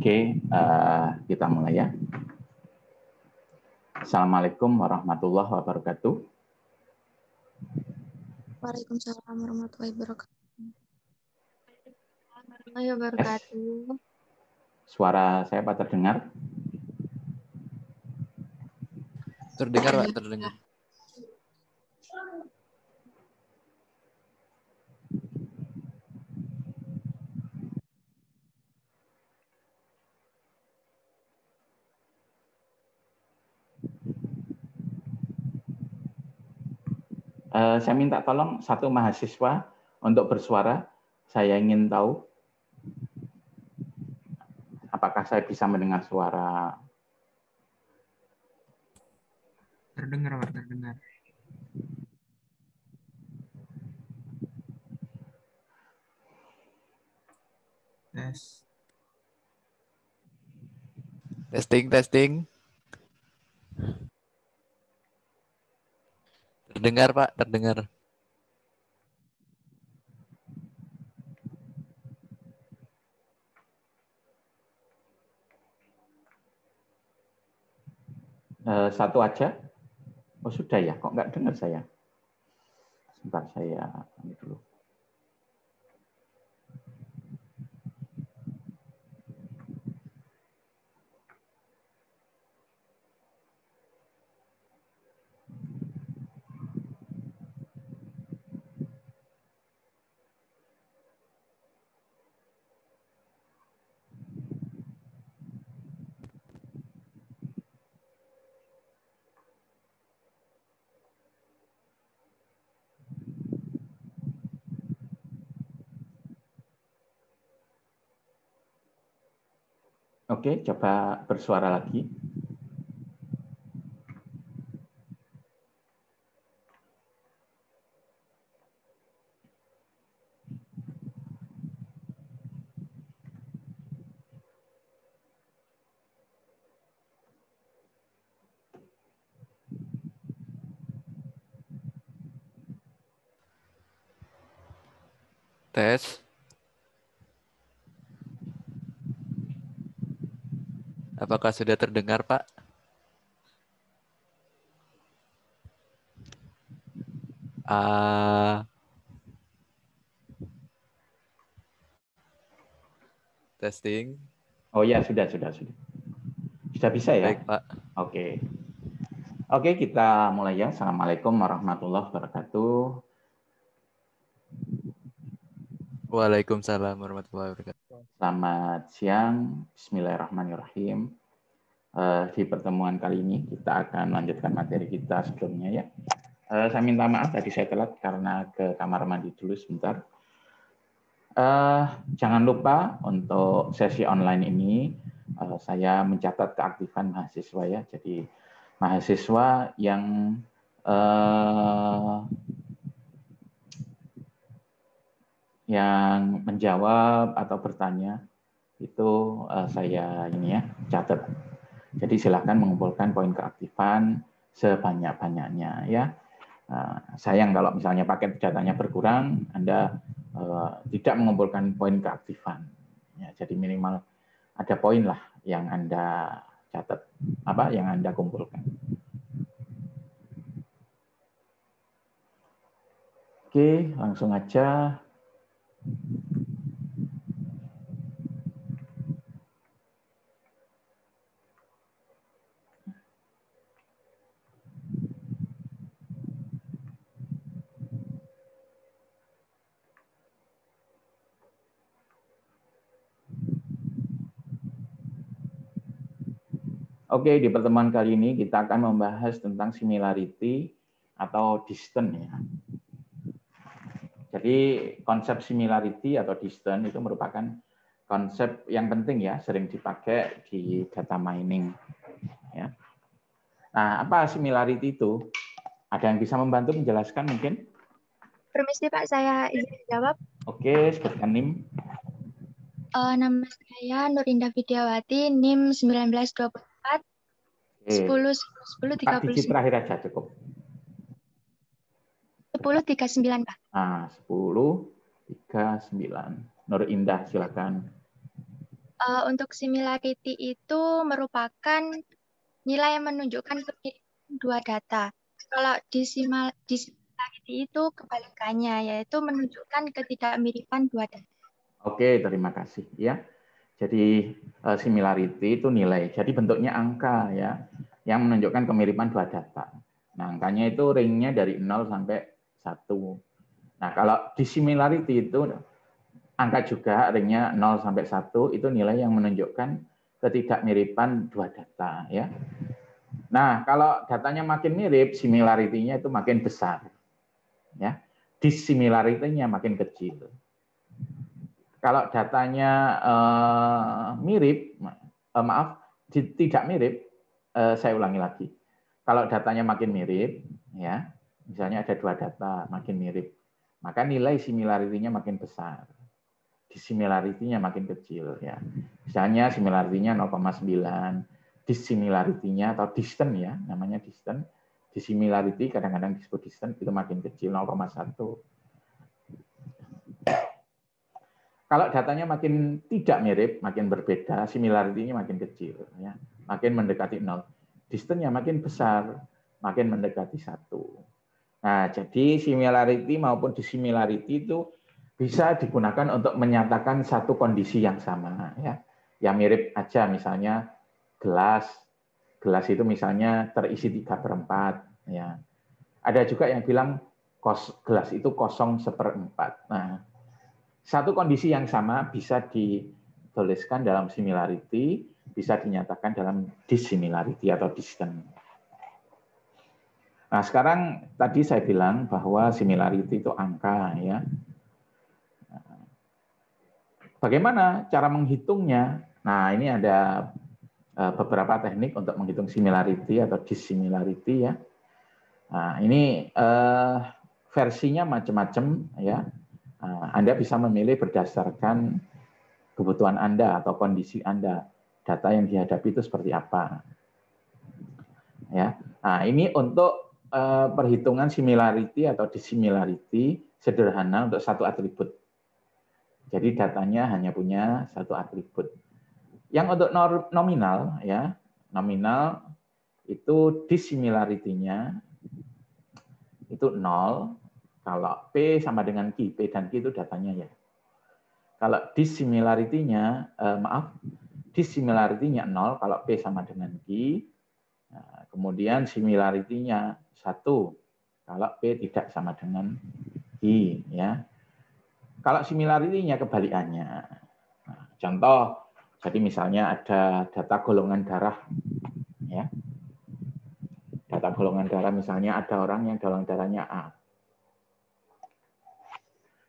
Oke, kita mulai ya. Assalamualaikum warahmatullahi wabarakatuh. Waalaikumsalam warahmatullahi wabarakatuh. Suara saya Pak terdengar? Terdengar, Pak, terdengar. Saya minta tolong satu mahasiswa untuk bersuara. Saya ingin tahu apakah saya bisa mendengar suara. Terdengar, Pak, terdengar. Tes. Testing. Terdengar, Pak, terdengar. Satu aja. Oh sudah ya, kok nggak dengar saya? Sebentar saya ambil dulu. Oke, coba bersuara lagi. Tes. Apakah sudah terdengar, Pak? Testing. Oh ya, sudah. Sudah bisa ya? Baik, Pak. Oke, kita mulai ya. Assalamualaikum warahmatullahi wabarakatuh. Waalaikumsalam warahmatullahi wabarakatuh. Selamat siang, bismillahirrahmanirrahim. Di pertemuan kali ini kita akan melanjutkan materi kita sebelumnya ya. Saya minta maaf tadi saya telat karena ke kamar mandi dulu sebentar. Jangan lupa untuk sesi online ini saya mencatat keaktifan mahasiswa ya. Jadi mahasiswa yang menjawab atau bertanya itu saya ini ya catat. Jadi silakan mengumpulkan poin keaktifan sebanyak-banyaknya ya. Sayang kalau misalnya paket datanya berkurang, Anda tidak mengumpulkan poin keaktifan. Ya, jadi minimal ada poin lah yang Anda catat, yang Anda kumpulkan. Oke, langsung aja. Oke, di pertemuan kali ini kita akan membahas tentang similarity atau distance ya. Jadi konsep similarity atau distance itu merupakan konsep yang penting ya, sering dipakai di data mining. Ya. Nah, apa similarity itu? Ada yang bisa membantu menjelaskan mungkin? Permisi Pak, saya izin jawab. Oke, sebutkan NIM. Nama saya Nurinda Vidyawati, NIM 1924 10 4 digit 39. terakhir aja cukup. 1039 Pak. 1039. Nur Indah silakan. Untuk similarity itu merupakan nilai yang menunjukkan kemiripan dua data. Kalau dissimilarity itu kebalikannya, yaitu menunjukkan ketidakmiripan dua data. Oke, terima kasih ya. Jadi similarity itu nilai. Jadi bentuknya angka ya, yang menunjukkan kemiripan dua data. Nah, angkanya itu ringnya dari 0 sampai 1. Nah, kalau dissimilarity itu angka juga ringnya 0 sampai 1 itu nilai yang menunjukkan ketidakmiripan dua data ya. Nah, kalau datanya makin mirip, similarity-nya itu makin besar. Ya. Dissimilarity-nya makin kecil. Kalau datanya mirip, tidak mirip, saya ulangi lagi. Kalau datanya makin mirip, ya, misalnya ada dua data makin mirip, maka nilai similarity-nya makin besar. Dissimilarity-nya makin kecil, ya. Misalnya similarity-nya 0,9, dissimilarity-nya atau distance ya, namanya distance. Dissimilarity kadang-kadang disebut distance itu makin kecil 0,1. Kalau datanya makin tidak mirip, makin berbeda, similarity-nya makin kecil, ya, makin mendekati 0. Distance-nya makin besar, makin mendekati 1. Nah, jadi similarity maupun dissimilarity itu bisa digunakan untuk menyatakan satu kondisi yang sama, ya. Yang mirip aja, misalnya gelas. Gelas itu misalnya terisi 3/4, ya. Ada juga yang bilang gelas itu kosong 1/4. Nah, satu kondisi yang sama bisa dituliskan dalam similarity, bisa dinyatakan dalam dissimilarity atau distance. Nah, sekarang tadi saya bilang bahwa similarity itu angka, ya. Bagaimana cara menghitungnya? Nah, ini ada beberapa teknik untuk menghitung similarity atau dissimilarity, ya. Nah, ini versinya macam-macam, ya. Anda bisa memilih berdasarkan kebutuhan Anda atau kondisi Anda, data yang dihadapi itu seperti apa. Ya, nah ini untuk perhitungan similarity atau dissimilarity sederhana untuk satu atribut. Jadi datanya hanya punya satu atribut. Yang untuk nominal, ya, nominal itu dissimilarity-nya itu 0. Kalau P sama dengan Q, P dan Q itu datanya ya. Kalau dissimilarity-nya, dissimilarity-nya 0 kalau P sama dengan Q. Nah, kemudian similarity-nya 1 kalau P tidak sama dengan Q. Ya. Kalau similarity-nya kebalikannya. Nah, contoh, jadi misalnya ada data golongan darah. Ya. Data golongan darah misalnya ada orang yang golongan darahnya A.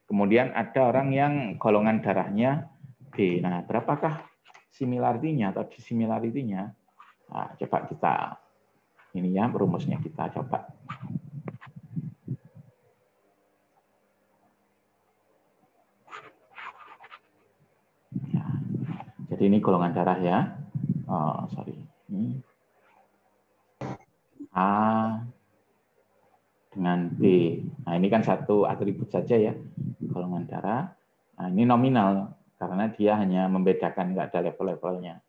Kemudian ada orang yang golongan darahnya B. Nah, berapakah similarity-nya atau dissimilarity-nya? Nah, coba kita ini ya rumusnya kita coba. Ya, jadi ini golongan darah ya. Oh, sorry. Ini A dengan B. Nah, ini kan satu atribut saja ya, golongan darah. Nah, ini nominal karena dia hanya membedakan, nggak ada level-levelnya.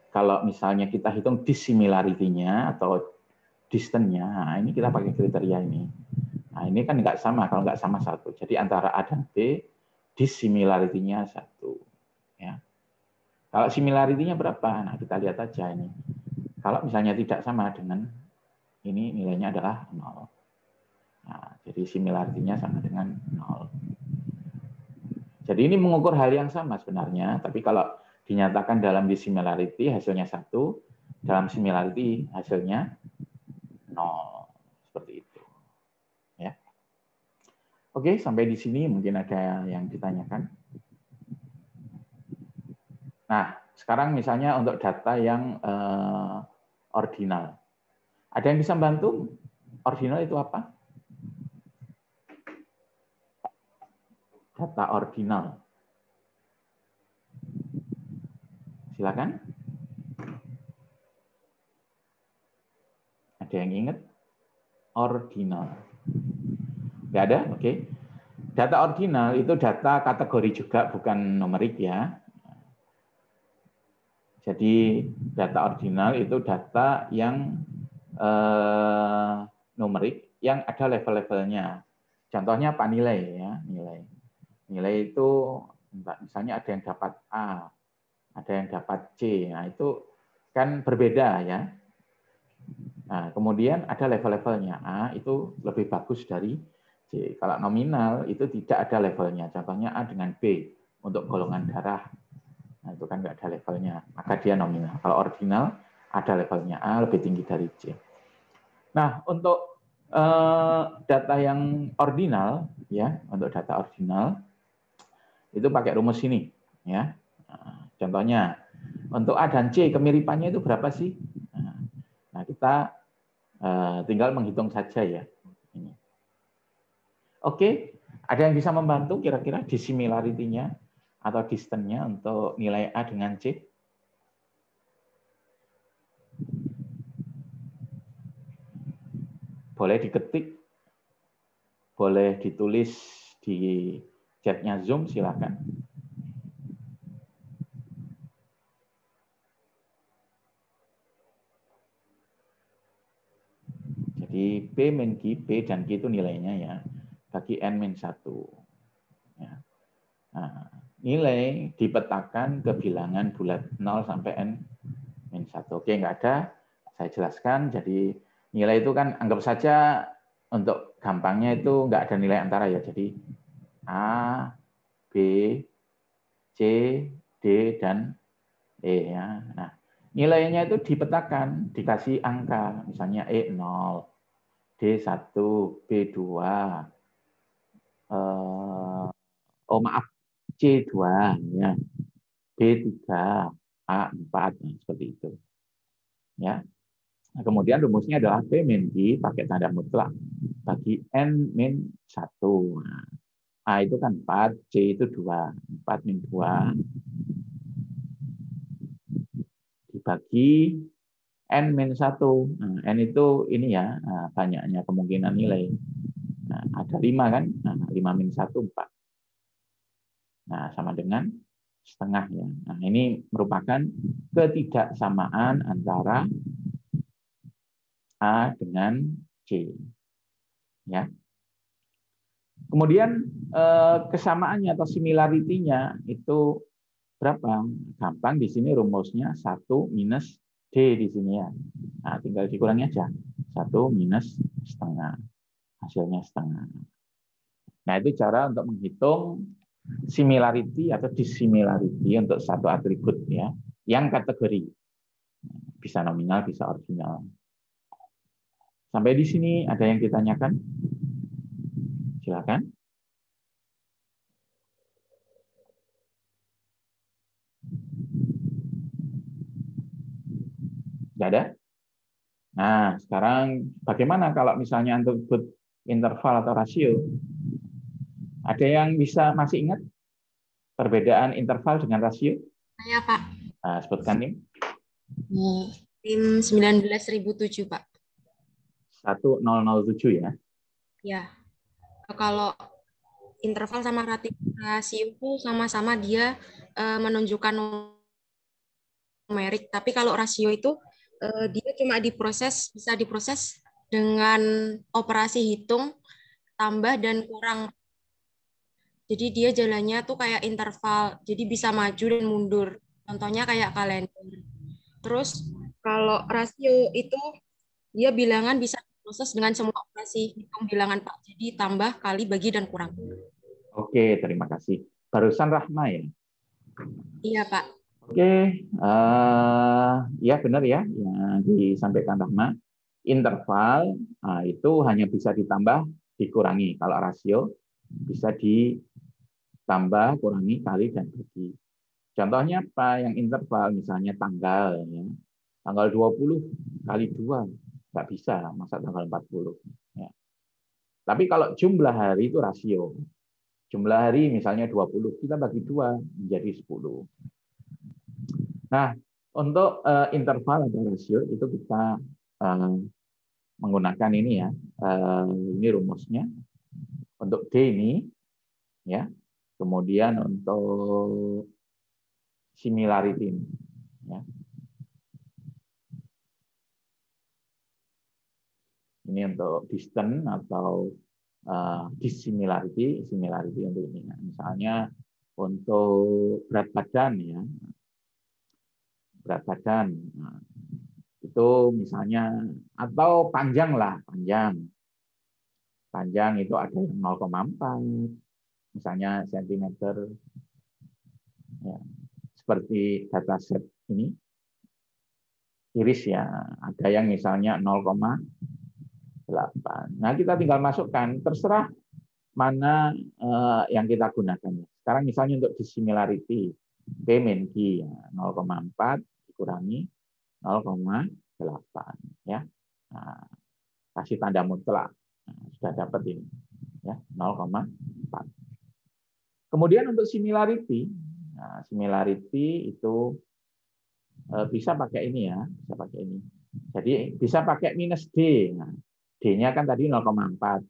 Kalau misalnya kita hitung dissimilarity-nya atau distance-nya, nah ini kita pakai kriteria ini. Nah, ini kan nggak sama, kalau nggak sama 1. Jadi antara A dan B, dissimilarity-nya 1. Ya. Kalau similarity-nya berapa? Nah, kita lihat aja ini. Kalau misalnya tidak sama dengan ini, nilainya adalah 0. Nah, jadi similarity-nya sama dengan 0. Jadi ini mengukur hal yang sama sebenarnya, tapi kalau dinyatakan dalam dissimilarity hasilnya 1, dalam similarity hasilnya 0. Seperti itu. Ya. Oke, sampai di sini mungkin ada yang ditanyakan. Nah, sekarang misalnya untuk data yang ordinal. Ada yang bisa bantu? Ordinal itu apa? Data ordinal. Silakan. Ada yang ingat? Ordinal. Nggak ada? Oke. data ordinal itu data kategori juga, bukan numerik ya. Jadi data ordinal itu data yang numerik yang ada level-levelnya. Contohnya apa? Nilai ya, nilai. Nilai itu misalnya ada yang dapat A, ada yang dapat C. Nah, itu kan berbeda ya. Nah, kemudian ada level-levelnya. A itu lebih bagus dari C. Kalau nominal itu tidak ada levelnya. Contohnya A dengan B untuk golongan darah. Nah, itu kan nggak ada levelnya. Maka dia nominal. Kalau ordinal ada levelnya. A lebih tinggi dari C. Nah, untuk data yang ordinal, ya, untuk data ordinal itu pakai rumus ini, ya. Contohnya, untuk A dan C kemiripannya itu berapa sih? Nah, kita tinggal menghitung saja ya. Ini. Oke, ada yang bisa membantu kira-kira dissimilarity-nya atau distance-nya untuk nilai A dengan C? Boleh diketik, boleh ditulis di chat-nya Zoom, silakan. Jadi P min Q, P dan Q itu nilainya ya, bagi N min 1. Ya. Nah, nilai dipetakan ke bilangan bulat 0 sampai N min 1. Oke, nggak ada, saya jelaskan. Jadi nilai itu kan anggap saja untuk gampangnya itu nggak ada nilai antara ya. Jadi A, B, C, D, dan E ya. Nah, nilainya itu dipetakan, dikasih angka, misalnya E 0, D 1, B 2, oh maaf, C 2 ya, B 3, A 4, nah, seperti itu. Ya. Nah, kemudian rumusnya adalah P min Q pakai tanda mutlak bagi N min 1. Nah, A itu kan 4, C itu 2, 4 min 2 dibagi N min 1. Nah, N itu ini ya, banyaknya kemungkinan nilai. Nah, ada 5 kan? Nah, 5 min 1, 4. Nah, sama dengan setengah ya. Nah, ini merupakan ketidaksamaan antara A dengan C. Ya. Kemudian kesamaannya atau similarity-nya itu berapa? Gampang, di sini rumusnya 1 minus D di sini ya. Nah, tinggal dikurangi aja. 1 minus setengah. Hasilnya setengah. Nah, itu cara untuk menghitung similarity atau dissimilarity untuk satu atribut ya, yang kategori. Bisa nominal, bisa ordinal. Sampai di sini ada yang ditanyakan? Silakan. Tidak ada? Nah, sekarang bagaimana kalau misalnya atribut interval atau rasio? Ada yang bisa masih ingat perbedaan interval dengan rasio? Saya, Pak. Nah, sebutkan NIM. Tim 19.007, Pak. 1007 ya. Ya. Kalau interval sama rasio itu sama-sama dia menunjukkan numerik, tapi kalau rasio itu dia cuma bisa diproses dengan operasi hitung, tambah dan kurang. Jadi dia jalannya tuh kayak interval, jadi bisa maju dan mundur. Contohnya kayak kalender. Terus kalau rasio itu dia bilangan bisa diproses dengan semua operasi hitung bilangan, Pak. Jadi tambah, kali, bagi, dan kurang. Oke, terima kasih. Barusan Rahma ya? Iya, Pak. Oke, ya benar ya yang disampaikan Rahma. Interval itu hanya bisa ditambah, dikurangi. Kalau rasio bisa ditambah, kurangi, kali, dan bagi. Contohnya apa? Yang interval misalnya tanggal ya. Tanggal 20 kali 2 nggak bisa, masa tanggal 40 ya. Tapi kalau jumlah hari itu rasio. Jumlah hari misalnya 20, kita bagi 2 menjadi 10. Nah, untuk interval atau rasio itu kita menggunakan ini ya. Ini rumusnya. Untuk D ini ya. Kemudian untuk similarity ini, ya. Ini untuk distance atau dissimilarity, similarity untuk ini. Nah, misalnya untuk berat badan, ya, berat badan. Nah, itu misalnya, atau panjang lah, panjang itu ada yang 0,4 misalnya sentimeter, ya, seperti dataset ini iris, ya, ada yang misalnya 0,8. Nah, kita tinggal masukkan, terserah mana yang kita gunakan. Sekarang misalnya untuk dissimilarity P min Q, ya, 0,4 dikurangi 0,8, ya. Nah, kasih tanda mutlak. Nah, sudah dapat ini, ya, 0,4. Kemudian untuk similarity, nah, similarity itu bisa pakai ini, ya, bisa pakai ini. Jadi bisa pakai minus D. Nah, D-nya kan tadi 0,4,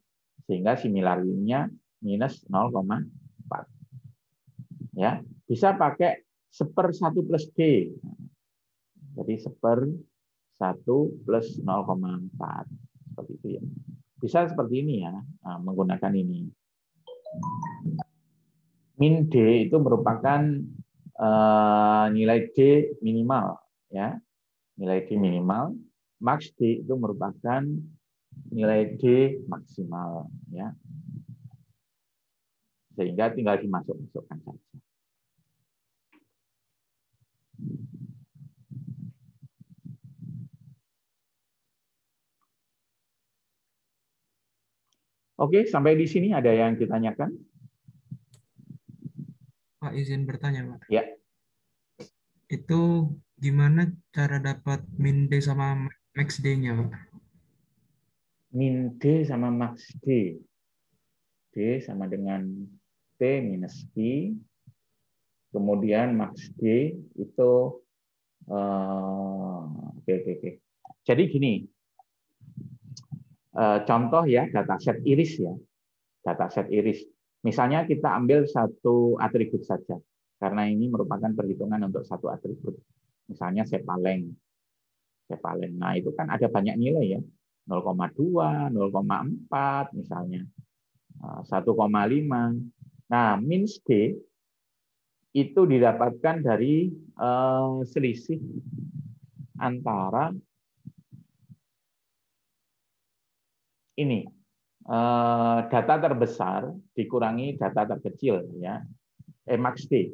sehingga similarity-nya minus 0,4. Ya, bisa pakai 1/1 plus D. Jadi 1/1 plus 0,4. Seperti itu, ya. Bisa seperti ini, ya, menggunakan ini. Min D itu merupakan nilai D minimal, ya, nilai D minimal. Max D itu merupakan nilai D maksimal, ya, sehingga tinggal dimasukkan saja. Oke, sampai di sini ada yang ditanyakan? Pak, izin bertanya, Pak. Ya. Itu gimana cara dapat min D sama max D-nya, Pak? Min D sama max D. D sama dengan T minus Q. Kemudian max D itu oke. Jadi gini, contoh, ya, dataset iris, ya, dataset iris. Misalnya kita ambil satu atribut saja, karena ini merupakan perhitungan untuk satu atribut. Misalnya sepaleng. Nah, itu kan ada banyak nilai, ya, 0,2, 0,4 misalnya, 1,5. Nah, min D itu didapatkan dari selisih antara ini, data terbesar dikurangi data terkecil, ya, max D.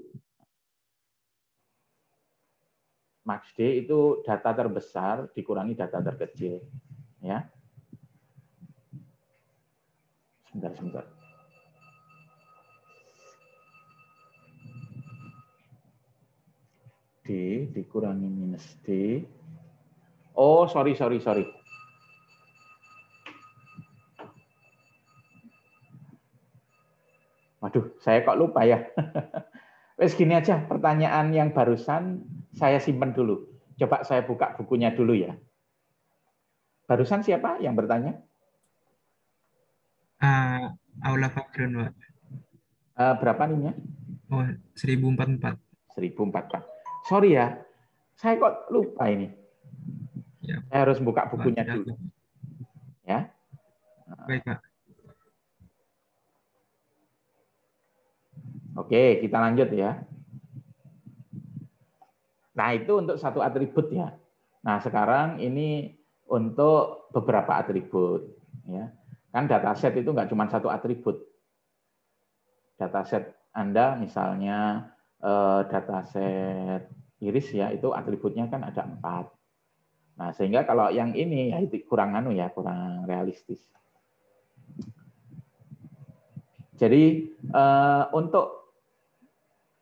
Max D itu data terbesar dikurangi data terkecil, ya. Sebentar. D dikurangi minus D. Oh, sorry. Waduh, saya kok lupa, ya. Wes gini aja, pertanyaan yang barusan saya simpan dulu. Coba saya buka bukunya dulu, ya. Barusan siapa yang bertanya? Aula Fakron, Pak. Berapa nih-nya? Oh, 1044. 1044. Sorry, ya, saya kok lupa ini. Ya, Saya harus buka Pak, bukunya tidak dulu. apa. Ya. Baik, Pak. Oke, kita lanjut, ya. Nah, itu untuk satu atribut, ya. Nah, sekarang ini untuk beberapa atribut, ya. Kan dataset itu nggak cuma satu atribut. Dataset Anda misalnya dataset iris, ya, itu atributnya kan ada 4. Nah, sehingga kalau yang ini, ya, itu kurang realistis. Jadi untuk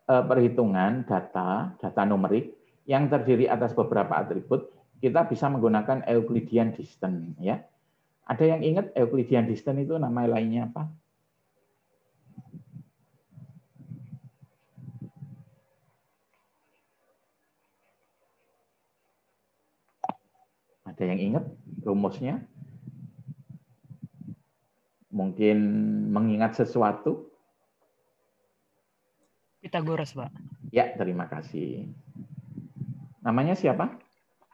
perhitungan data numerik yang terdiri atas beberapa atribut, kita bisa menggunakan Euclidean distance, ya. Ada yang ingat Euclidean distance itu nama lainnya apa? Ada yang ingat rumusnya? Mungkin mengingat sesuatu? Pitagoras, Pak. Ya, terima kasih. Namanya siapa?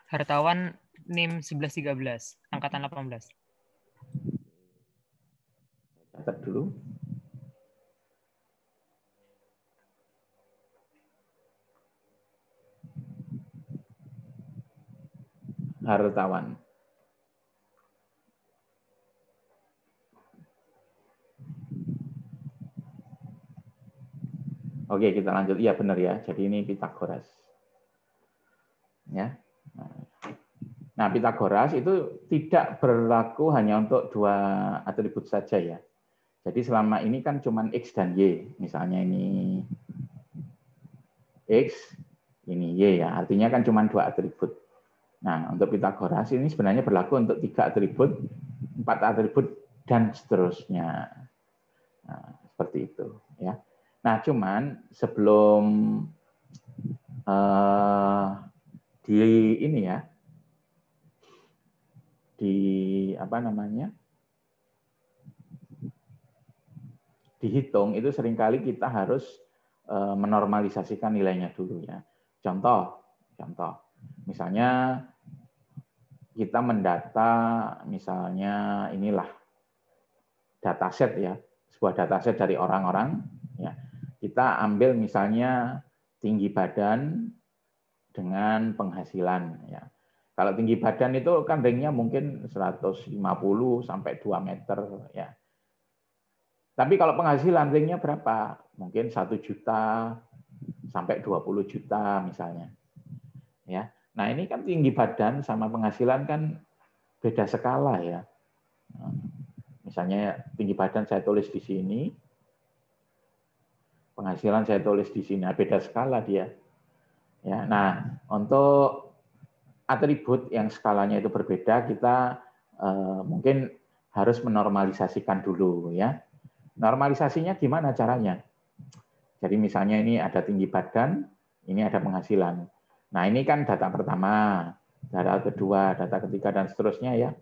Hartawan NIM 1113, angkatan 18. Catat dulu. Hartawan. Oke, kita lanjut. Iya benar ya. Jadi ini Pitagoras. Ya. Nah, Pitagoras itu tidak berlaku hanya untuk dua atribut saja ya. Jadi selama ini kan cuman X dan Y. Misalnya ini X, ini Y ya. Artinya kan cuma dua atribut. Nah, untuk Pitagoras ini sebenarnya berlaku untuk 3 atribut, 4 atribut, dan seterusnya. Nah, seperti itu ya. Nah, cuman sebelum di ini ya, di apa namanya, dihitung itu seringkali kita harus menormalisasikan nilainya dulu ya. Contoh, misalnya kita mendata, misalnya inilah dataset ya, sebuah dataset dari orang-orang ya. Kita ambil misalnya tinggi badan dengan penghasilan ya. Kalau tinggi badan itu kan ringnya mungkin 150 sampai 2 meter ya. Tapi kalau penghasilan ringnya berapa? Mungkin 1 juta sampai 20 juta misalnya. Ya. Nah, ini kan tinggi badan sama penghasilan kan beda skala ya. Misalnya tinggi badan saya tulis di sini, penghasilan saya tulis di sini, beda skala dia. Ya, nah untuk atribut yang skalanya itu berbeda, kita mungkin harus menormalisasikan dulu ya. Normalisasinya gimana caranya? Jadi misalnya ini ada tinggi badan, ini ada penghasilan. Nah ini kan data pertama, data kedua, data ketiga dan seterusnya ya,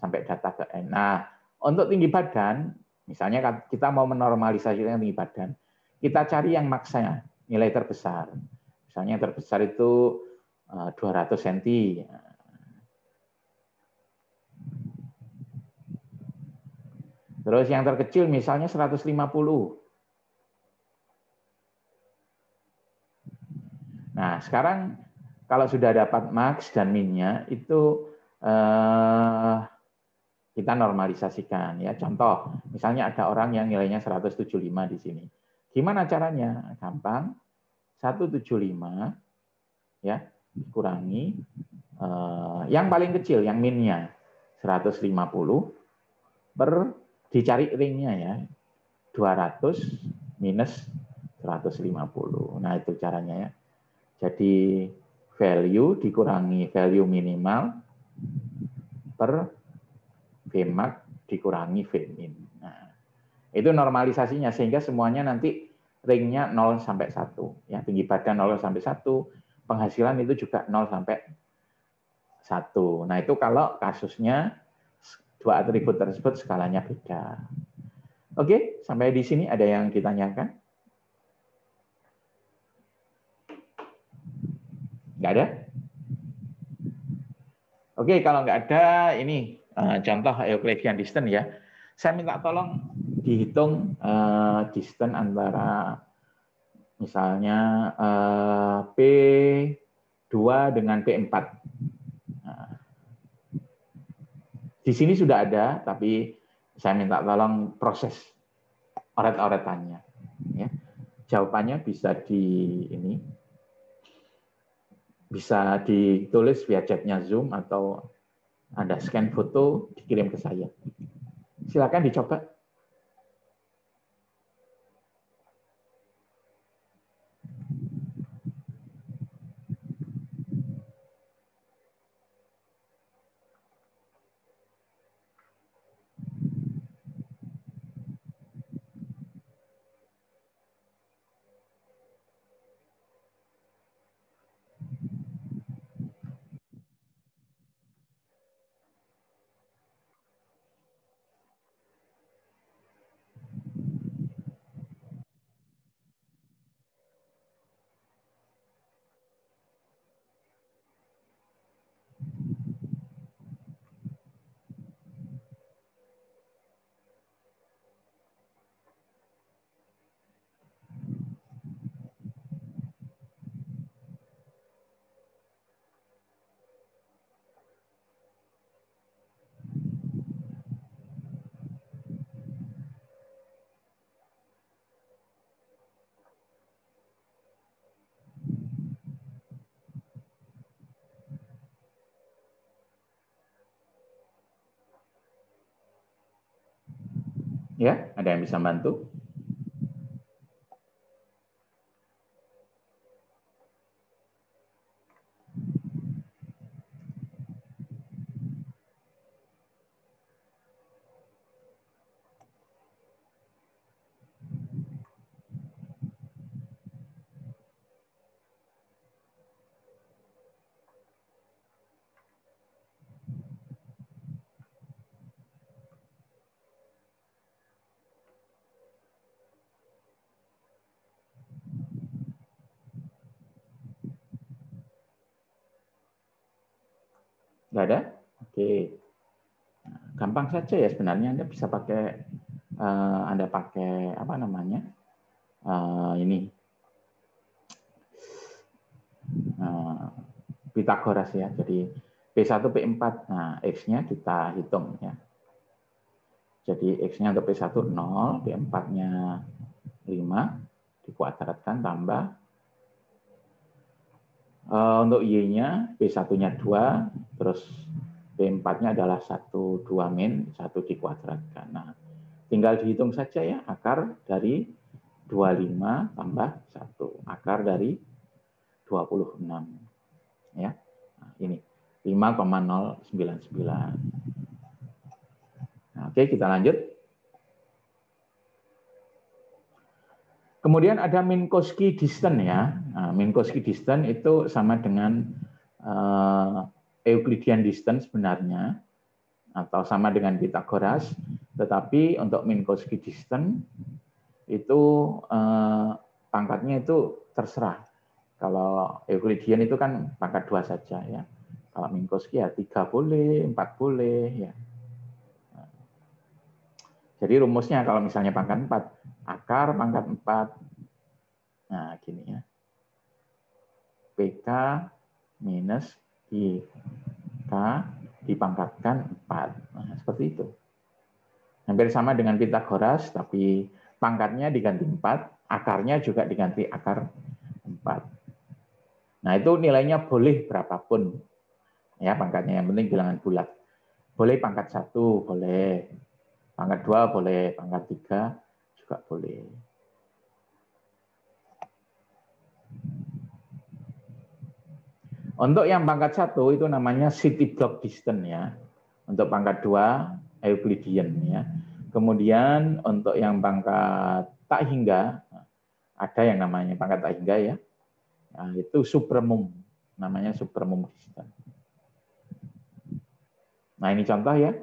sampai data ke N. Nah untuk tinggi badan, misalnya kita mau menormalisasikan tinggi badan, kita cari yang maksanya, nilai terbesar. Misalnya yang terbesar itu 200 cm. Terus yang terkecil misalnya 150. Nah, sekarang kalau sudah dapat max dan minnya itu kita normalisasikan ya. Contoh, misalnya ada orang yang nilainya 175 di sini. Gimana caranya? Gampang. 175 ya dikurangi yang paling kecil, yang minnya 150 per dicari ringnya ya 200 minus 150. Nah itu caranya ya. Jadi value dikurangi value minimal per Vmax dikurangi Vmin. Nah, itu normalisasinya sehingga semuanya nanti ringnya 0 sampai 1. Ya, tinggi badan 0 sampai 1, penghasilan itu juga 0 sampai 1. Nah, itu kalau kasusnya dua atribut tersebut skalanya beda. Oke, sampai di sini ada yang ditanyakan? Nggak ada? Oke, kalau nggak ada, ini contoh Euclidean distance ya. Saya minta tolong dihitung distance antara misalnya P2 dengan P4. Nah, di sini sudah ada, tapi saya minta tolong proses oret-oretannya. Ya. Jawabannya bisa bisa ditulis via chatnya Zoom atau Anda scan foto dikirim ke saya. Silakan dicoba. Ya, ada yang bisa bantu? Nggak ada? Oke. Gampang saja ya sebenarnya. Anda bisa pakai apa namanya? Ini Pitagoras ya. Jadi P1 P4. Nah, X-nya kita hitung ya. Jadi X-nya untuk P1 0, P4-nya 5 dikuadratkan tambah untuk Y-nya P1-nya 2, terus P4-nya adalah 1, 2 min, 1 dikuadratkan. Nah, tinggal dihitung saja ya, akar dari 25 tambah 1. Akar dari 26. Ya. Nah, ini 5,099. Nah, oke, kita lanjut. Kemudian ada Minkowski distance ya. Nah, Minkowski distance itu sama dengan Euclidean distance sebenarnya, atau sama dengan Pythagoras, tetapi untuk Minkowski distance itu pangkatnya itu terserah. Kalau Euclidean itu kan pangkat 2 saja ya. Kalau Minkowski ya 3 boleh, 4 boleh ya. Jadi rumusnya kalau misalnya pangkat 4, akar pangkat 4. Nah, gini ya. PK minus IK dipangkatkan 4. Nah, seperti itu. Hampir sama dengan Pythagoras, tapi pangkatnya diganti 4, akarnya juga diganti akar 4. Nah, itu nilainya boleh berapapun. Ya, pangkatnya yang penting bilangan bulat. Boleh pangkat 1, boleh. Pangkat 2 boleh, pangkat 3 juga boleh. Untuk yang pangkat 1 itu namanya city block distance ya. Untuk pangkat 2 Euclidean ya. Kemudian untuk yang pangkat tak hingga ada yang namanya pangkat tak hingga ya. Nah, itu supremum, namanya supremum distance. Nah, ini contoh ya.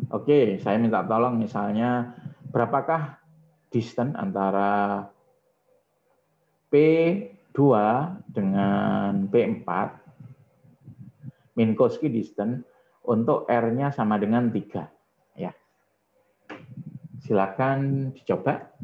Oke, saya minta tolong misalnya berapakah distance antara P2 dengan P4, Minkowski distance untuk R-nya sama dengan 3. Ya. Silakan dicoba.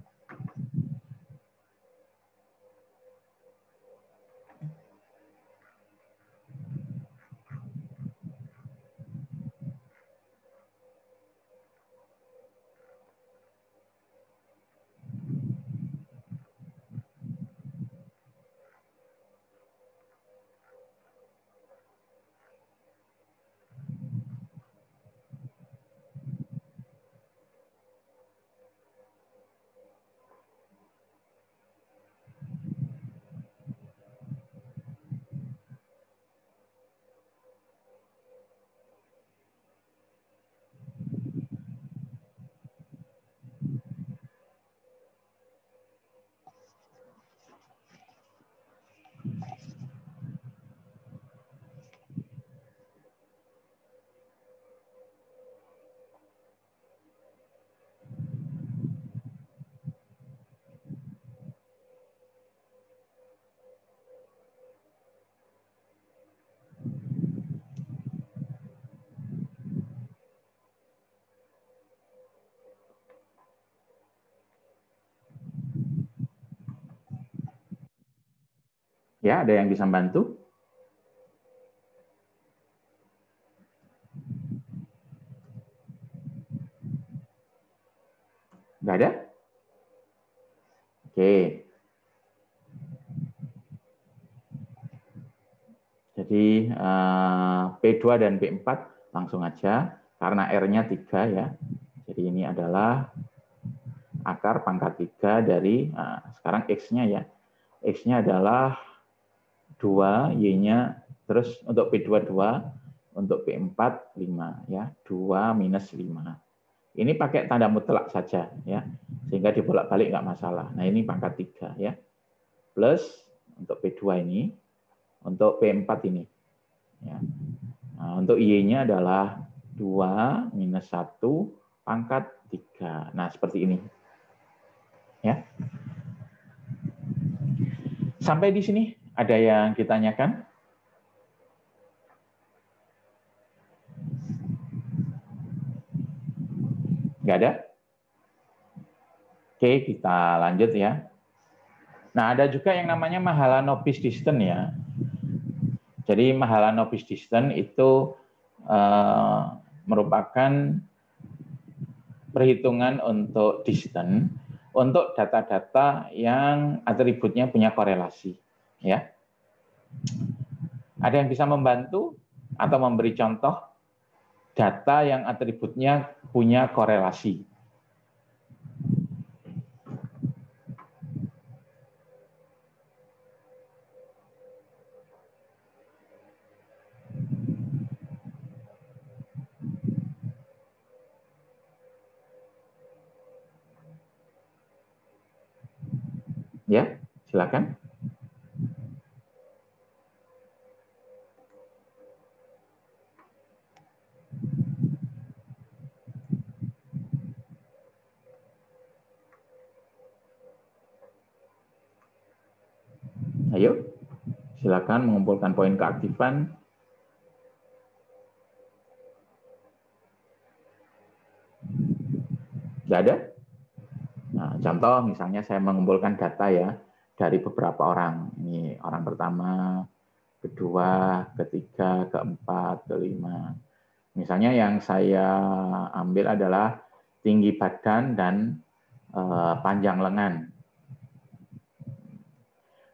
Ya, ada yang bisa bantu? Nggak ada? Oke. Jadi P2 dan P4 Langsung aja, karena R-nya 3 ya. Jadi ini adalah akar pangkat 3 dari, nah, sekarang X-nya ya. X-nya adalah 2, Y-nya, terus untuk P2, 2, untuk P4, 5 ya. 2 minus 5. Ini pakai tanda mutlak saja ya. Sehingga dibolak-balik nggak masalah. Nah ini pangkat 3 ya. Plus untuk P2 ini, untuk P4 ini. Ya. Nah, untuk Y-nya adalah 2 minus 1 pangkat 3. Nah seperti ini. Ya. Sampai di sini ada yang ditanyakan? Nggak ada? Oke, kita lanjut ya. Nah, ada juga yang namanya Mahalanobis distance ya. Jadi Mahalanobis distance itu merupakan perhitungan untuk distance untuk data-data yang atributnya punya korelasi. Ya. Ada yang bisa membantu atau memberi contoh data yang atributnya punya korelasi? Ya, silakan. Ayo, silakan mengumpulkan poin keaktifan. Nggak ada? Nah, contoh misalnya saya mengumpulkan data ya dari beberapa orang. Ini orang pertama, kedua, ketiga, keempat, kelima. Misalnya yang saya ambil adalah tinggi badan dan panjang lengan.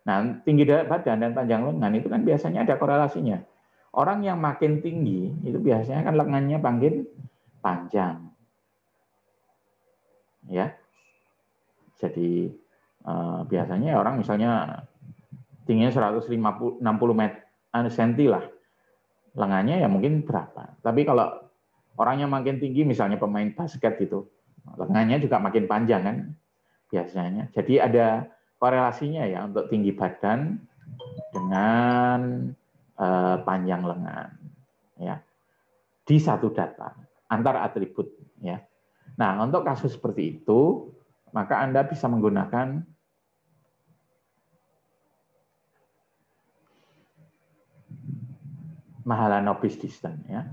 Nah, tinggi badan dan panjang lengan itu kan biasanya ada korelasinya. Orang yang makin tinggi itu biasanya kan lengannya makin panjang. Ya. Jadi biasanya orang misalnya tingginya 160 cm lah. Lengannya ya mungkin berapa. Tapi kalau orangnya makin tinggi misalnya pemain basket gitu, lengannya juga makin panjang kan biasanya. Jadi ada korelasinya ya untuk tinggi badan dengan panjang lengan ya di satu data antar atribut ya. Nah, untuk kasus seperti itu maka Anda bisa menggunakan Mahalanobis distance ya.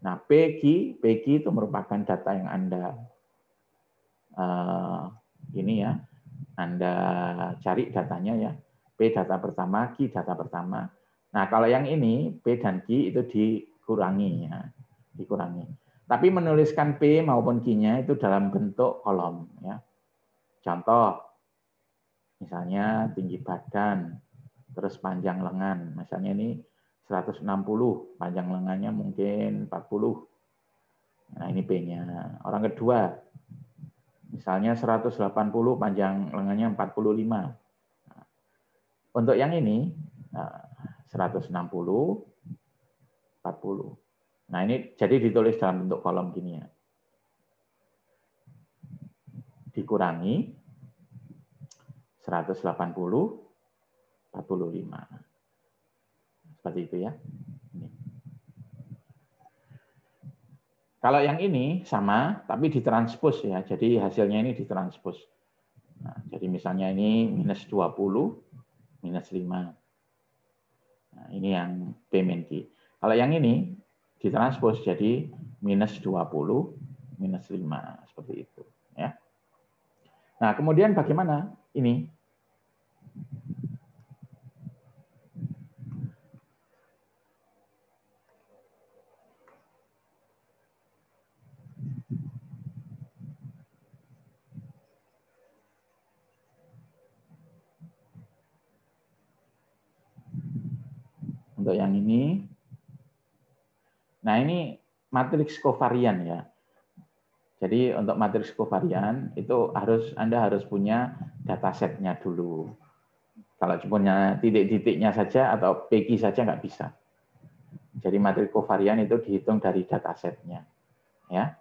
Nah, PG itu merupakan data yang Anda ini ya, Anda cari datanya ya. P data pertama, Q data pertama. Nah, kalau yang ini P dan Q itu dikurangi ya, dikurangi. Tapi menuliskan P maupun Q-nya itu dalam bentuk kolom ya. Contoh, misalnya tinggi badan, terus panjang lengan. Misalnya ini 160, panjang lengannya mungkin 40. Nah, ini P-nya. Orang kedua, misalnya 180, panjang lengannya 45. Nah, untuk yang ini, 160, 40. Nah, ini jadi ditulis dalam bentuk kolom gini ya. Dikurangi 180, 45. Seperti itu ya. Ini. Kalau yang ini sama, tapi ditranspos ya. Jadi hasilnya ini ditranspos. Nah, jadi misalnya ini minus 20, minus 5. Nah, ini yang P min Q. Kalau yang ini ditranspos jadi minus 20, minus 5. Seperti itu. Ya. Nah, kemudian bagaimana ini? Untuk yang ini. Nah, ini matriks kovarian ya. Jadi untuk matriks kovarian itu Anda harus punya datasetnya dulu. Kalau punya titik-titiknya saja atau PG saja nggak bisa. Jadi matriks kovarian itu dihitung dari datasetnya. Ya.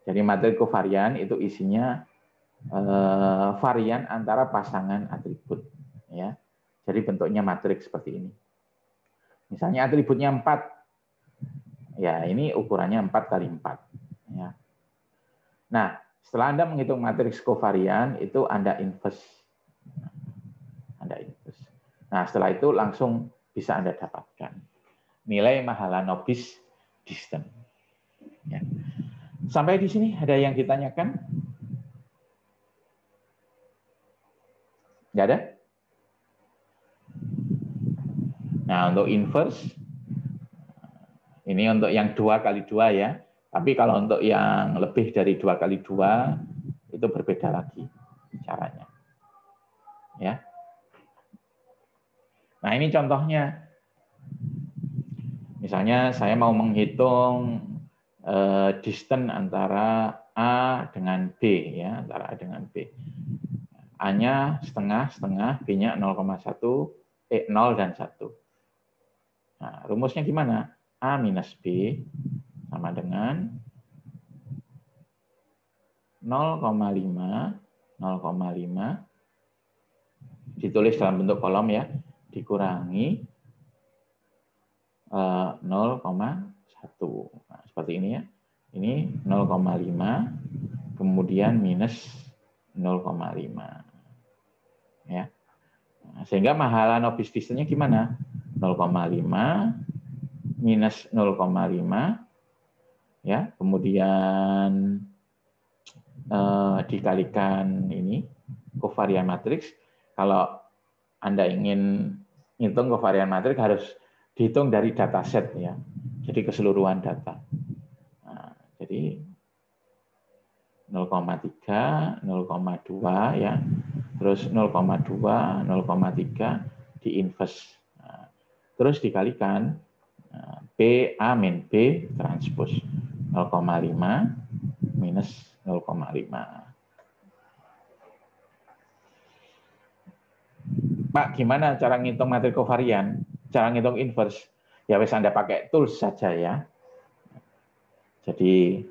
Jadi matriks kovarian itu isinya varian antara pasangan atribut. Ya. Jadi bentuknya matriks seperti ini. Misalnya atributnya 4. Ya, ini ukurannya 4 kali 4. Ya. Nah, setelah Anda menghitung matriks kovarian, itu Anda inverse. Nah, setelah itu langsung bisa Anda dapatkan nilai Mahalanobis distance. Ya. Sampai di sini ada yang ditanyakan? Nggak ada? Nah, untuk inverse, ini untuk yang 2 kali 2 ya. Tapi kalau untuk yang lebih dari 2 kali 2, itu berbeda lagi caranya. Ya. Nah, ini contohnya. Misalnya saya mau menghitung distance antara A dengan B, ya, antara A dengan B. A-nya setengah, B-nya 0,1, 0 dan 1. Nah, rumusnya gimana? A minus B sama dengan 0,5 ditulis dalam bentuk kolom ya, dikurangi 0,1. Nah, seperti ini ya. Ini 0,5 kemudian minus 0,5. Ya. Nah, sehingga Mahalanobis distance-nya gimana? 0,5 minus 0,5 ya, kemudian dikalikan ini kovarian matriks. Kalau Anda ingin ngitung kovarian matriks harus dihitung dari dataset ya. Jadi keseluruhan data. Nah, jadi 0,3, 0,2 ya. Terus 0,2, 0,3 di inverse. Nah, terus dikalikan B A min B transpose 0,5 minus 0,5. Pak, gimana cara ngitung matriks kovarian? Cara ngitung inverse? Ya wes Anda pakai tools saja ya. Jadi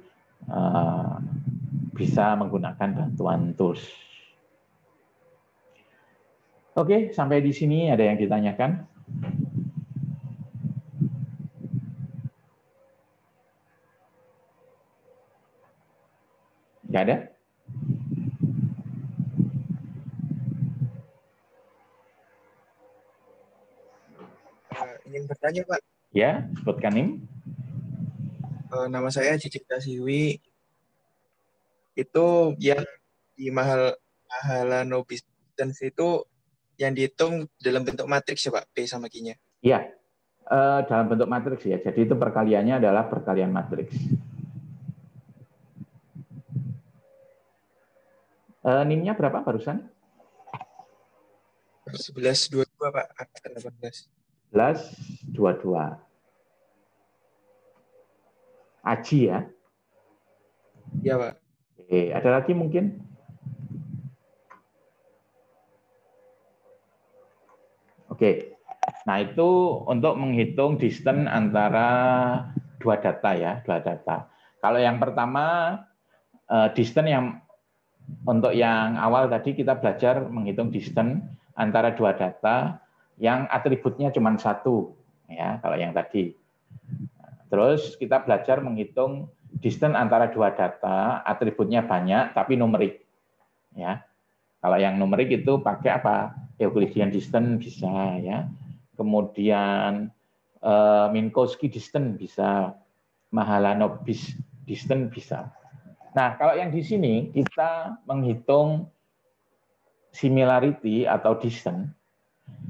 bisa menggunakan bantuan tools. Oke, sampai di sini ada yang ditanyakan? Nggak ada? Ingin bertanya, Pak. Ya, sebutkan NIM. Nama saya Cicik Dasiwi. Itu yang di Mahalanobis distance itu yang dihitung dalam bentuk matriks ya, Pak, P sama Q-nya. Iya, dalam bentuk matriks ya. Jadi itu perkaliannya adalah perkalian matriks. NIM-nya berapa barusan? 11.22, Pak. 18. 11.22. Aji ya? Iya, Pak. Oke, ada lagi mungkin? Oke, nah itu untuk menghitung distance antara dua data ya, dua data. Kalau yang pertama, distance yang untuk yang awal tadi kita belajar menghitung distance antara dua data yang atributnya cuma satu, ya kalau yang tadi. Terus kita belajar menghitung distance antara dua data, atributnya banyak tapi numerik, ya. Kalau yang numerik itu pakai apa? Euclidean distance bisa, ya. Kemudian Minkowski distance bisa, Mahalanobis distance bisa. Nah, kalau yang di sini kita menghitung similarity atau distance.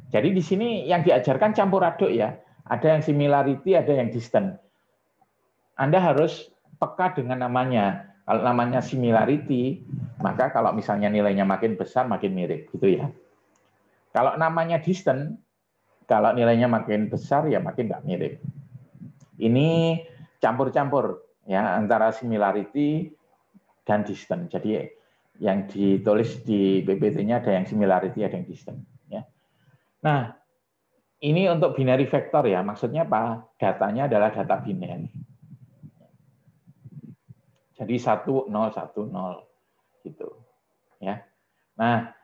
Jadi di sini yang diajarkan campur aduk ya. Ada yang similarity, ada yang distance. Anda harus peka dengan namanya. Kalau namanya similarity, maka kalau misalnya nilainya makin besar, makin mirip, gitu ya. Kalau namanya distance, kalau nilainya makin besar, ya makin nggak mirip. Ini campur-campur ya antara similarity dan distance. Jadi yang ditulis di PPT-nya ada yang similarity, ada yang distance. Ya. Nah, ini untuk binary vector ya. Maksudnya apa? Datanya adalah data binary. Jadi 1, 0, 1, 0 gitu. Ya. Nah,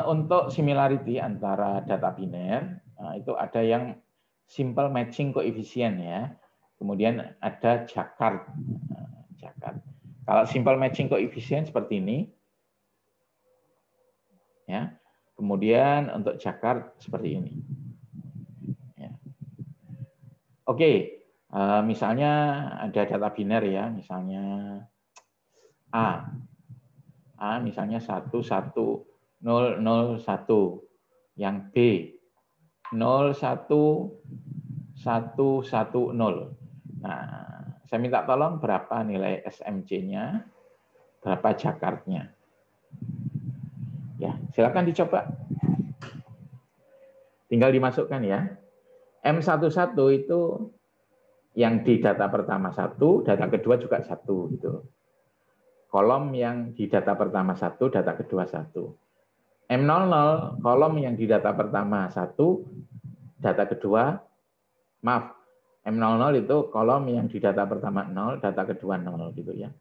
untuk similarity antara data biner itu ada yang simple matching coefficient ya. Kemudian ada Jaccard. Kalau simple matching coefficient seperti ini, ya. Kemudian untuk Jaccard seperti ini. Ya. Oke, misalnya ada data biner ya, misalnya A misalnya 11001, yang B 01110. Nah, saya minta tolong berapa nilai SMC-nya, berapa Jaccard-nya. Ya, silakan dicoba. Tinggal dimasukkan ya. M11 itu yang di data pertama 1, data kedua juga 1 gitu. Kolom yang di data pertama 1, data kedua 1. M00 kolom yang di data pertama 1, data kedua maaf. M00 itu kolom yang di data pertama 0, data kedua 0 gitu ya.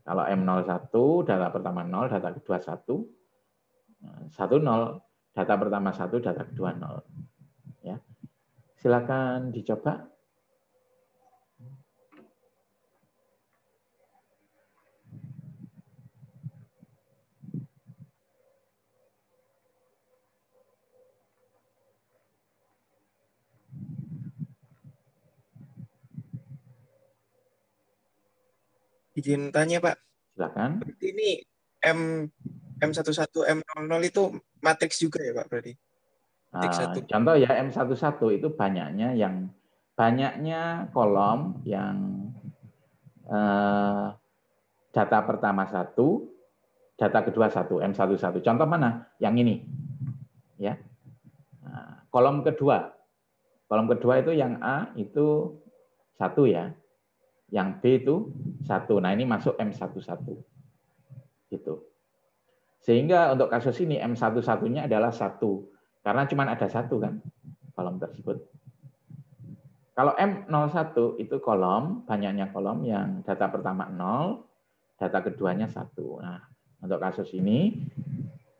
Kalau M01 data pertama 0, data kedua 1. 10 data pertama 1, data kedua 0. Ya. Silakan dicoba. Izin tanya Pak. Silakan. Berarti ini M11, M00 itu matriks juga ya Pak berarti? Matriks 1. Contoh ya M11 itu banyaknya kolom yang data pertama 1, data kedua 1, M11. Contoh mana? Yang ini. Ya. Nah, kolom kedua itu yang A itu 1 ya. Yang B itu 1. Nah, ini masuk M11. Gitu. Sehingga untuk kasus ini M11-nya adalah 1. Karena cuma ada 1 kan kolom tersebut. Kalau M01 itu kolom, banyaknya kolom yang data pertama 0, data keduanya 1. Nah, untuk kasus ini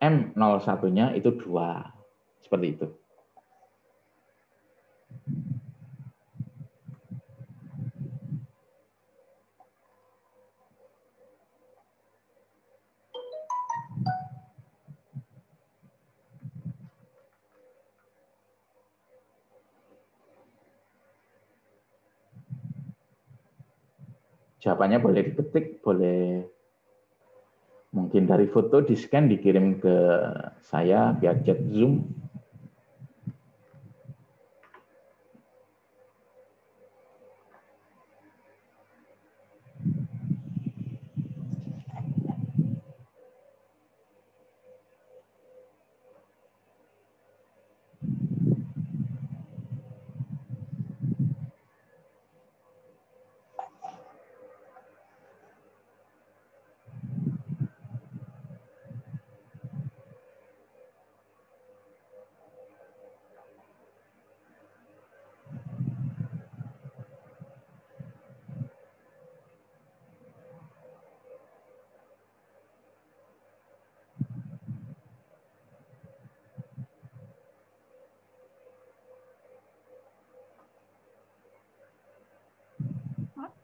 M01-nya itu 2. Seperti itu. Jawabannya boleh diketik, boleh mungkin dari foto di-scan dikirim ke saya via chat Zoom.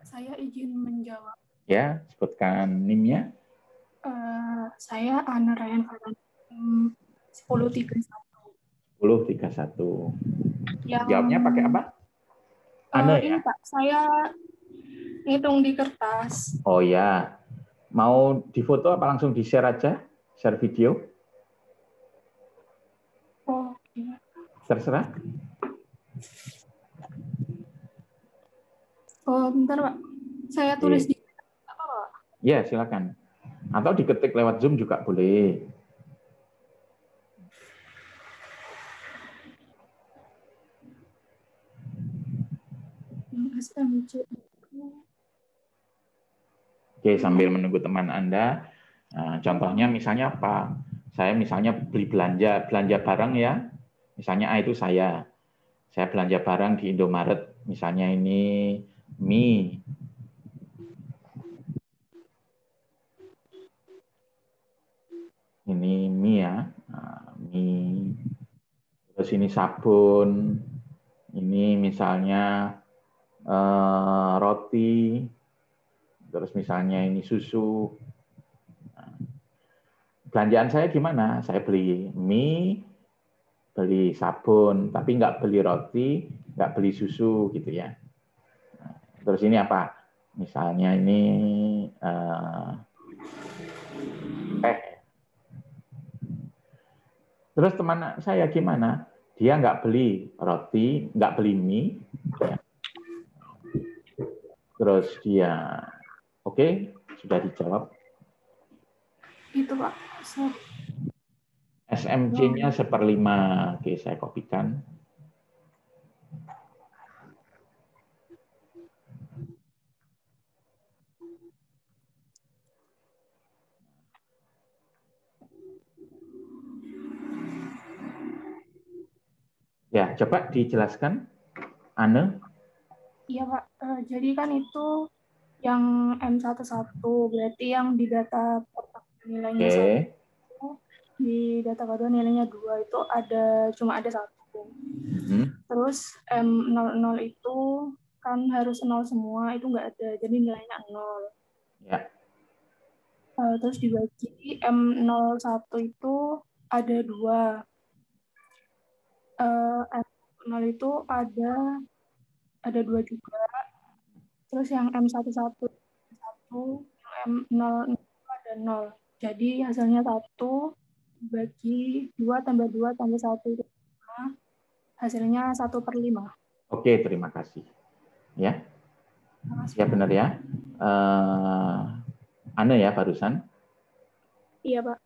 Saya izin menjawab. Ya, sebutkan NIM-nya. Saya Ana Ryan Farhan, 1031. 1031. Yang Jawabnya pakai apa? Ana ya? Ini Pak, saya ngitung di kertas. Oh ya. Mau difoto apa langsung di-share aja? Share video? Oh, iya. Terserah. Oh, bentar Pak. Saya tulis di apa Pak? Ya, silakan. Atau diketik lewat Zoom juga boleh. SMJ. Oke, sambil menunggu teman Anda, contohnya misalnya apa? Saya misalnya beli belanja barang ya, misalnya A itu saya belanja barang di Indomaret, misalnya ini mie. Ini mie ya, mie. Terus ini sabun, ini misalnya roti, terus misalnya ini susu. Belanjaan saya gimana? Saya beli mie, beli sabun, tapi nggak beli roti, nggak beli susu gitu ya. Terus ini apa? Misalnya ini Terus teman saya gimana? Dia nggak beli roti, nggak beli mie. Ya. Terus dia, oke, sudah dijawab. Itu Pak. SMC-nya 1/5. Oke, saya kopikan. Ya, coba dijelaskan, Anne. Iya Pak. Jadi kan itu yang M11 berarti yang di data kotak nilainya Oke. 1, di data kedua nilainya 2 itu cuma ada 1. Terus M00 itu kan harus 0 semua, itu nggak ada, jadi nilainya 0. Ya. Terus dibagi M01 itu ada 2. M0 itu ada 2 juga. Terus yang M11 1, yang M00 ada 0. Jadi hasilnya 1 dibagi 2 tambah 2 tambah 1 itu 5. Hasilnya 1/5. Oke, terima kasih. Ya, ya benar ya. Anne ya barusan. Iya Pak.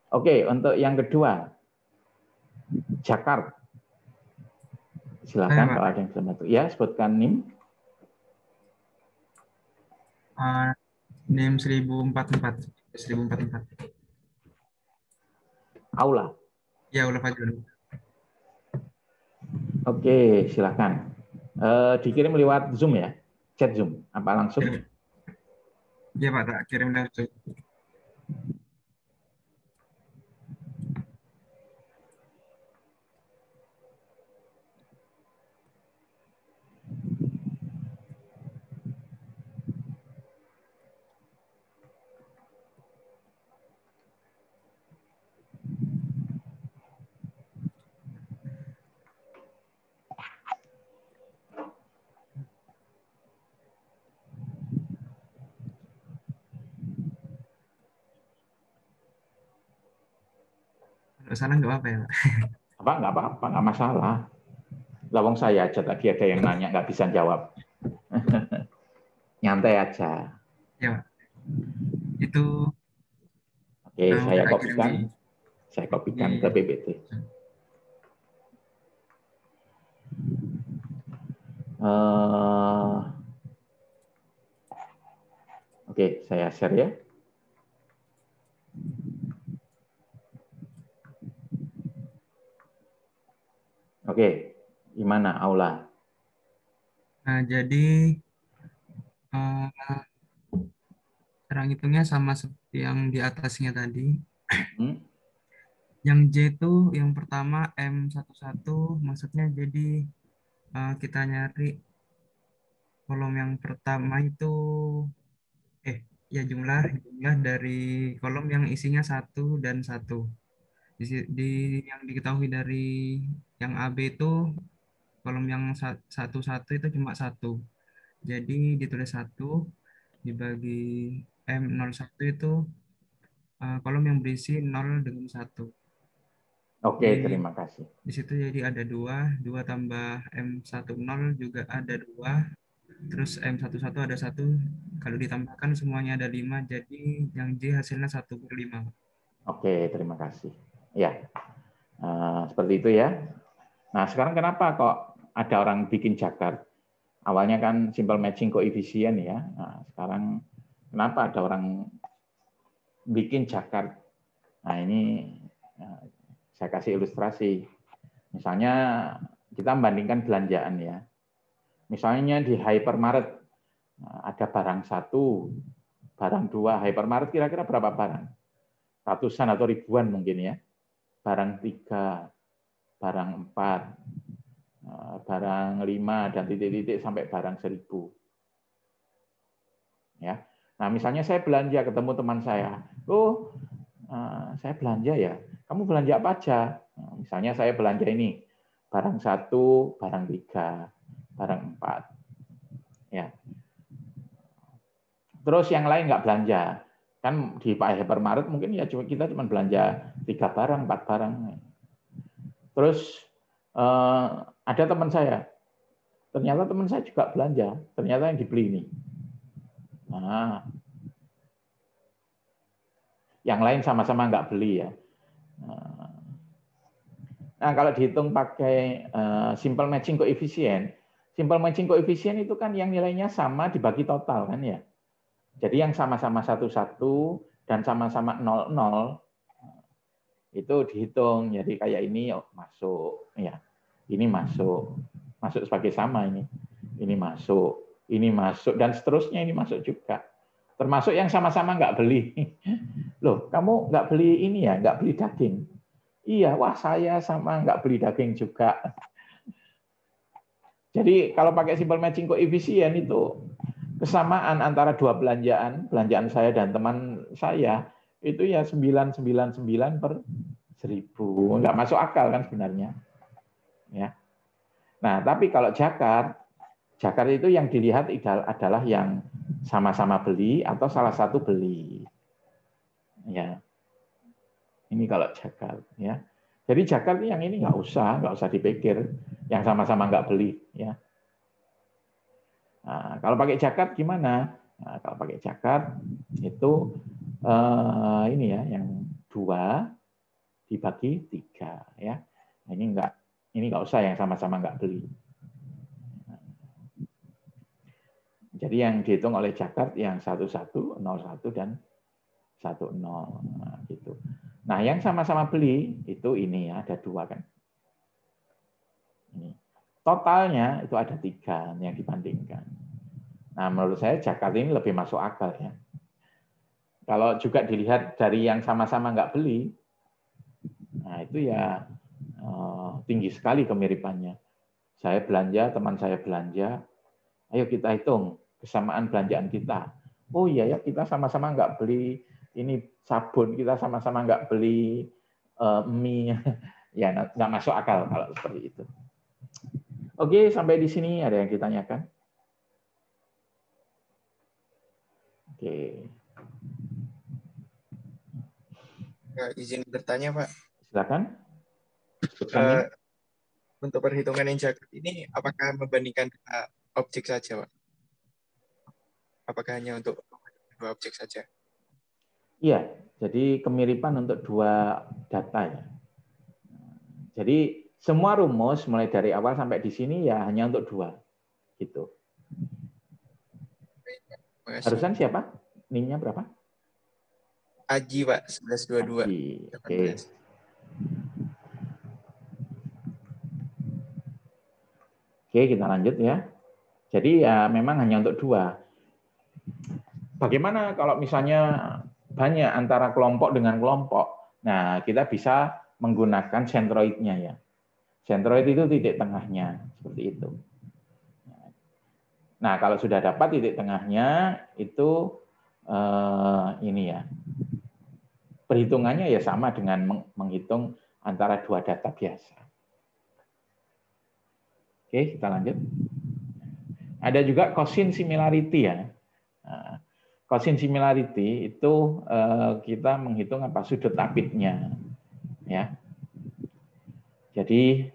Oke, untuk yang kedua, Jakarta. Silakan kalau ada yang bisa bantu. Ya, sebutkan NIM. NIM 1044. 1044. Aula. Ya, Aula Fajrul. Oke, silakan. Dikirim lewat Zoom ya? Chat Zoom, apa langsung? Iya Pak, tak kirim lewat Zoom. Kalau salah nggak apa-apa ya Pak? Nggak apa-apa, nggak masalah. Lawang saya aja tadi ada yang nanya nggak bisa jawab. Nyantai aja. Ya Pak. Itu Oke, saya kopikan. Saya kopikan ke PPT. Oke, saya share ya. Oke, gimana Aula? Nah, jadi cara ngitungnya sama seperti yang di atasnya tadi. Yang J itu yang pertama M11, maksudnya jadi kita nyari kolom yang pertama itu jumlah dari kolom yang isinya 1 dan 1. Yang diketahui dari yang AB itu kolom yang 1 itu cuma 1. Jadi ditulis 1 dibagi M01 itu kolom yang berisi 0 dengan 1. Oke, terima kasih. Di situ jadi ada 2 tambah M10 juga ada 2. Terus M11 ada 1, kalau ditambahkan semuanya ada 5, jadi yang J hasilnya 1/5. Oke, terima kasih. Ya, seperti itu ya. Nah, sekarang kenapa kok ada orang bikin Jakarta? Awalnya kan simple matching koefisien ya. Nah, sekarang kenapa ada orang bikin Jakart? Nah, ini saya kasih ilustrasi. Misalnya kita membandingkan belanjaan ya. Misalnya di hypermarket ada barang 1, barang 2. Hypermarket kira-kira berapa barang? Ratusan atau ribuan mungkin ya. Barang 3, barang 4, barang 5 dan titik-titik sampai barang 1000. Ya. Nah, misalnya saya belanja ketemu teman saya. Oh, saya belanja ya. Kamu belanja apa aja? Nah, misalnya saya belanja ini. Barang 1, barang 3, barang 4. Ya. Terus yang lain nggak belanja. Kan di hypermarket mungkin ya kita cuma belanja 3 barang, 4 barang. Terus ada teman saya. Ternyata teman saya juga belanja. Ternyata yang dibeli ini. Nah, yang lain sama-sama nggak beli ya. Nah, kalau dihitung pakai simple matching koefisien itu kan yang nilainya sama dibagi total kan ya. Jadi yang sama-sama 1, 1 dan sama-sama 0, 0 itu dihitung. Jadi kayak ini masuk ya. Ini masuk sebagai sama ini. Ini masuk dan seterusnya ini masuk juga. Termasuk yang sama-sama nggak beli. Loh, kamu nggak beli ini ya, nggak beli daging. Iya, wah saya sama nggak beli daging juga. Jadi kalau pakai simple matching koefisien itu kesamaan antara dua belanjaan saya dan teman saya itu ya 999 per 1000. Nggak masuk akal kan sebenarnya. Ya. Nah, tapi kalau Jakart itu yang dilihat adalah yang sama-sama beli atau salah satu beli. Ya. Ini kalau Jakart ya. Jadi Jakart yang ini nggak usah dipikir, yang sama-sama nggak beli ya. Nah, kalau pakai Jakart gimana? Nah, kalau pakai Jakart itu ini ya, yang 2 dibagi 3 ya. Nah, ini nggak usah yang sama-sama nggak beli. Jadi yang dihitung oleh Jakart yang 11, 01 dan 10 nah, gitu. Nah, yang sama-sama beli itu ini ya, ada 2 kan. Ini. Totalnya itu ada 3 yang dibandingkan. Nah, menurut saya Jakart ini lebih masuk akal ya. Kalau juga dilihat dari yang sama-sama nggak beli, nah itu ya tinggi sekali kemiripannya. Saya belanja, teman saya belanja, ayo kita hitung kesamaan belanjaan kita. Oh iya ya, kita sama-sama nggak beli ini sabun, kita sama-sama nggak beli mie. Ya, nggak masuk akal kalau seperti itu. Oke, sampai di sini ada yang ditanyakan? Oke. Izin bertanya, Pak. Silakan. Untuk perhitungan yang Jakart ini, apakah membandingkan objek saja, Pak? Apakah hanya untuk 2 objek saja? Iya, jadi kemiripan untuk 2 data ya. Jadi semua rumus mulai dari awal sampai di sini ya hanya untuk 2, gitu. Barusan siapa? NIM-nya berapa? Aji, Pak, 1122. Aji. Oke. Oke, kita lanjut ya. Jadi ya memang hanya untuk 2. Bagaimana kalau misalnya banyak antara kelompok dengan kelompok? Nah, kita bisa menggunakan sentroidnya ya. Sentroid itu titik tengahnya, seperti itu. Nah, kalau sudah dapat titik tengahnya, itu ini ya. Perhitungannya ya sama dengan menghitung antara 2 data biasa. Oke, kita lanjut. Ada juga cosine similarity ya. Nah, cosine similarity itu kita menghitung apa sudut apitnya, ya. Jadi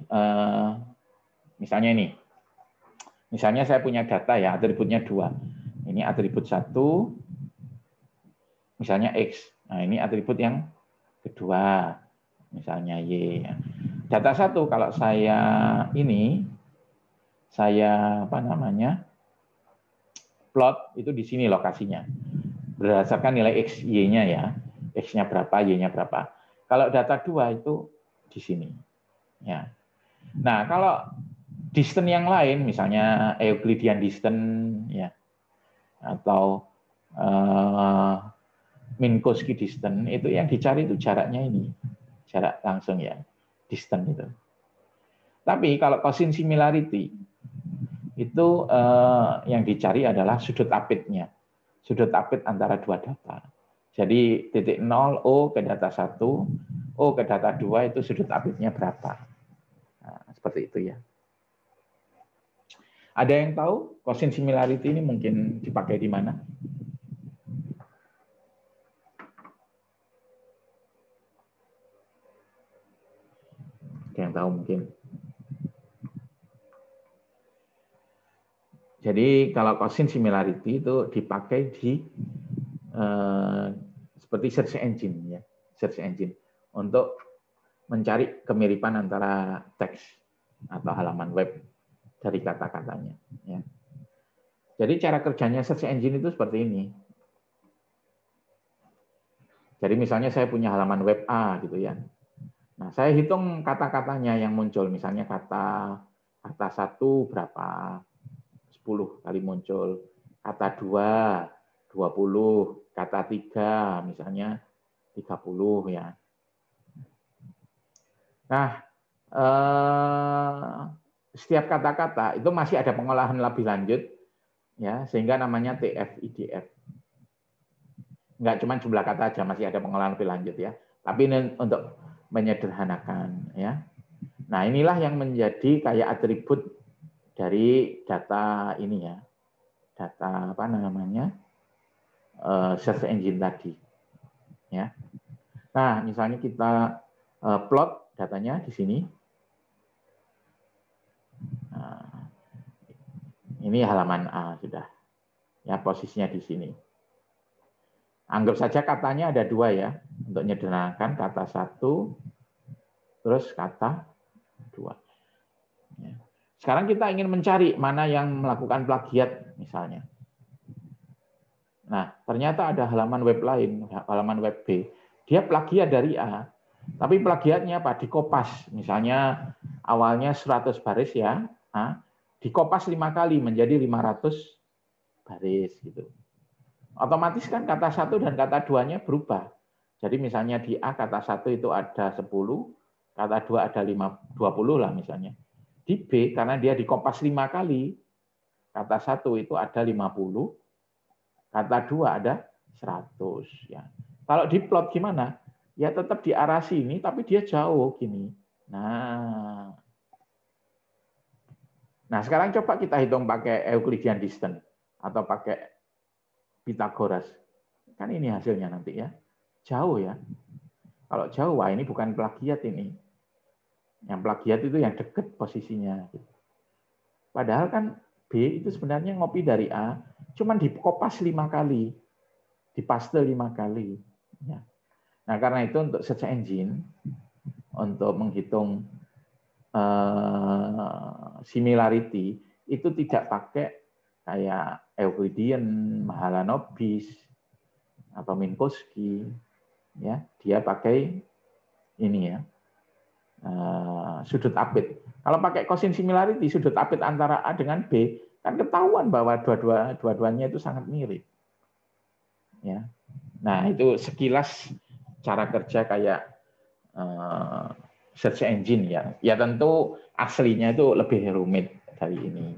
misalnya ini, misalnya saya punya data ya atributnya 2. Ini atribut 1, misalnya X. Nah ini atribut yang kedua, misalnya Y. Data 1 kalau saya ini saya plot itu di sini lokasinya. Berdasarkan nilai X, Y-nya ya. X-nya berapa, Y-nya berapa. Kalau data 2 itu di sini. Ya. Nah, kalau distance yang lain, misalnya Euclidean distance, ya, atau Minkowski distance, itu yang dicari itu jaraknya ini. Jarak langsung ya, distance itu. Tapi kalau cosine similarity, itu yang dicari adalah sudut apitnya. Sudut apit antara dua data. Jadi titik 0, O ke data 1, O ke data 2 itu sudut apitnya berapa. Nah, seperti itu ya. Ada yang tahu cosine similarity ini mungkin dipakai di mana? Ada yang tahu mungkin? Jadi kalau cosine similarity itu dipakai di seperti search engine ya, search engine untuk mencari kemiripan antara teks atau halaman web dari kata-katanya. Ya. Jadi cara kerjanya search engine itu seperti ini. Jadi misalnya saya punya halaman web A gitu ya. Nah saya hitung kata-katanya yang muncul, misalnya kata 1 berapa, 10 kali muncul, kata 2, 20, kata 3 misalnya 30 ya. Nah, setiap kata-kata itu masih ada pengolahan lebih lanjut ya, sehingga namanya TF-IDF. Enggak cuma jumlah kata aja, masih ada pengolahan lebih lanjut ya. Tapi ini untuk menyederhanakan ya. Nah, inilah yang menjadi kayak atribut dari data ini ya. Data search engine tadi. Ya. Nah, misalnya kita plot datanya di sini. Nah, ini halaman A sudah. Ya, posisinya di sini. Anggap saja katanya ada 2 ya. Untuk menyederhanakan kata 1 terus kata 2. Ya. Sekarang kita ingin mencari mana yang melakukan plagiat misalnya. Nah, ternyata ada halaman web lain, halaman web B. Dia plagiat dari A, tapi plagiatnya apa? Dikopas. Misalnya awalnya 100 baris ya, dikopas 5 kali menjadi 500 baris gitu. Otomatis kan kata 1 dan kata 2-nya berubah. Jadi misalnya di A kata 1 itu ada 10, kata 2 ada 20 lah misalnya. Di B karena dia dikopas 5 kali, kata 1 itu ada 50, kata 2 ada 100 ya. Kalau diplot gimana? Ya tetap di arah sini tapi dia jauh gini. Nah, sekarang coba kita hitung pakai Euclidean distance atau pakai Pythagoras. Kan ini hasilnya nanti ya. Jauh ya. Kalau jauh, wah ini bukan plagiat ini. Yang plagiat itu yang dekat posisinya. Padahal kan B itu sebenarnya ngopi dari A, cuman dikopas 5 kali, dipaste 5 kali. Ya. Nah karena itu untuk search engine, untuk menghitung similarity, itu tidak pakai kayak Euclidean, Mahalanobis, atau Minkowski. Ya, dia pakai ini ya, sudut apit. Kalau pakai cosine similarity, sudut apit antara A dengan B, kan ketahuan bahwa dua-duanya itu sangat mirip. Ya. Nah, itu sekilas cara kerja kayak search engine ya. Ya tentu aslinya itu lebih rumit dari ini.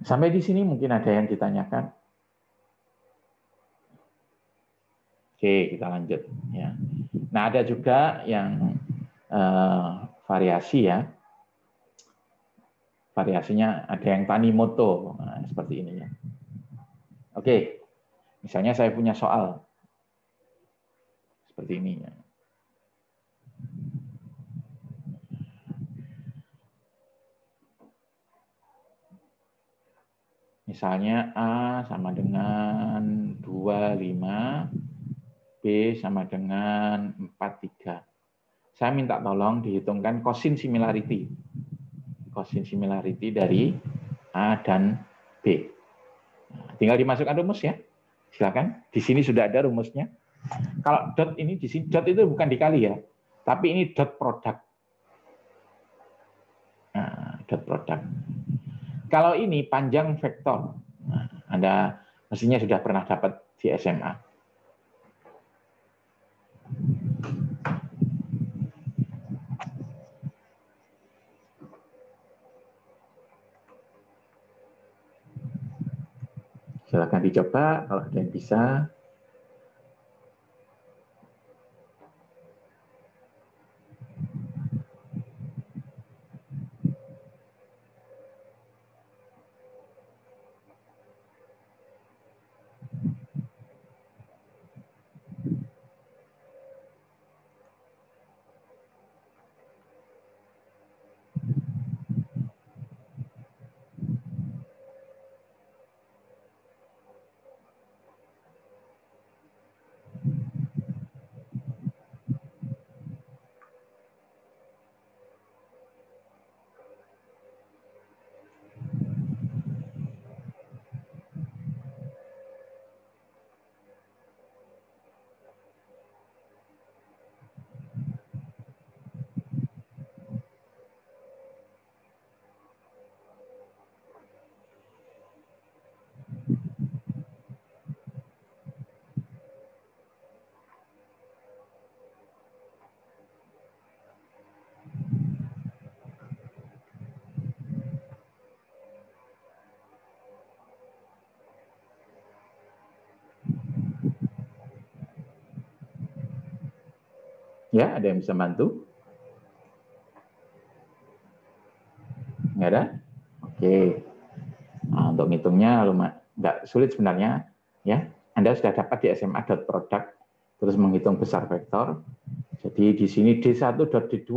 Sampai di sini mungkin ada yang ditanyakan. Oke, kita lanjut ya. Nah, ada juga yang variasi ya. Variasinya ada yang Tanimoto, nah, seperti ini ya. Oke, misalnya saya punya soal seperti ini ya. Misalnya A sama dengan 25, B sama dengan 43. Saya minta tolong dihitungkan cosine similarity. Gaussian similarity dari A dan B. Nah, tinggal dimasukkan rumus ya. Silakan. Di sini sudah ada rumusnya. Kalau dot ini di sini, dot itu bukan dikali ya, tapi ini dot produk. Nah, dot produk. Kalau ini panjang vektor, nah, Anda mestinya sudah pernah dapat di SMA. Silakan dicoba kalau ada yang bisa. Ya, ada yang bisa bantu? Nggak ada? Oke. Nah, untuk ngitungnya nggak sulit sebenarnya. Ya, Anda sudah dapat di SMA dot product, terus menghitung besar vektor. Jadi di sini D1 dot D2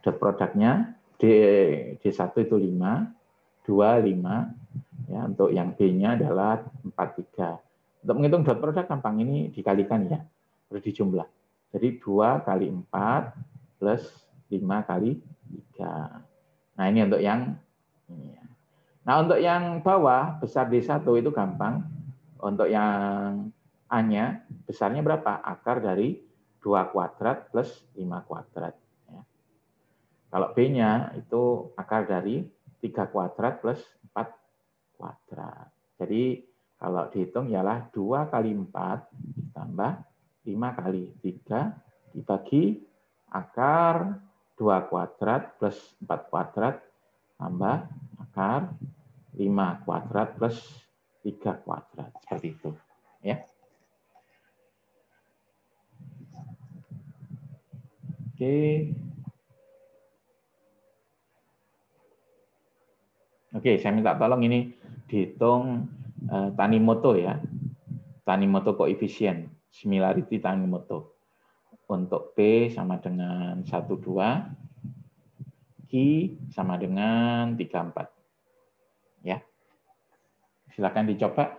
dot produknya D1 itu 5, 2, 5. Ya, untuk yang B-nya adalah 4, 3. Untuk menghitung dot product gampang, ini dikalikan ya, harus dijumlah. Jadi 2 kali 4 plus 5 kali 3. Nah, ini untuk yang ini ya. Nah, untuk yang bawah, besar D1 itu gampang. Untuk yang A-nya, besarnya berapa? Akar dari 2 kuadrat plus 5 kuadrat. Ya. Kalau B-nya itu akar dari 3 kuadrat plus 4 kuadrat. Jadi, kalau dihitung ialah 2 kali 4 ditambah 5 kali 3 dibagi akar 2 kuadrat plus 4 kuadrat tambah akar 5 kuadrat plus 3 kuadrat. Seperti itu. Ya. Oke. Oke, saya minta tolong ini dihitung Tanimoto ya. Tanimoto koefisien, similarity Tanimoto. Untuk P sama dengan 1, 2, Q sama dengan 3, 4. Ya. Silakan dicoba.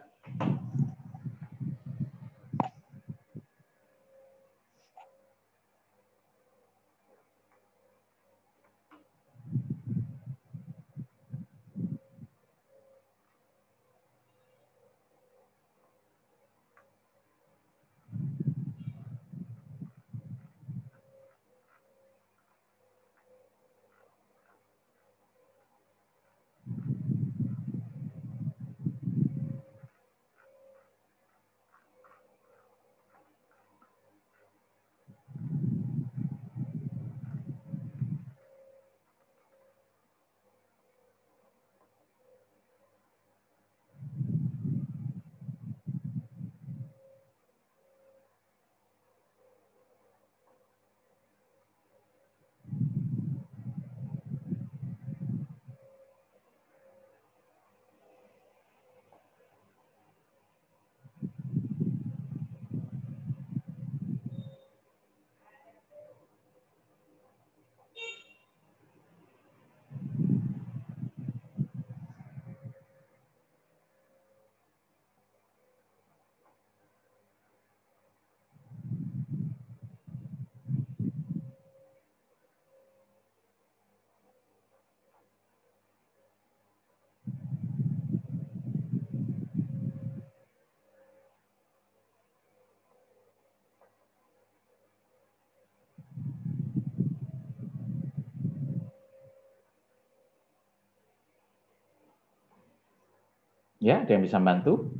Ya, ada yang bisa bantu?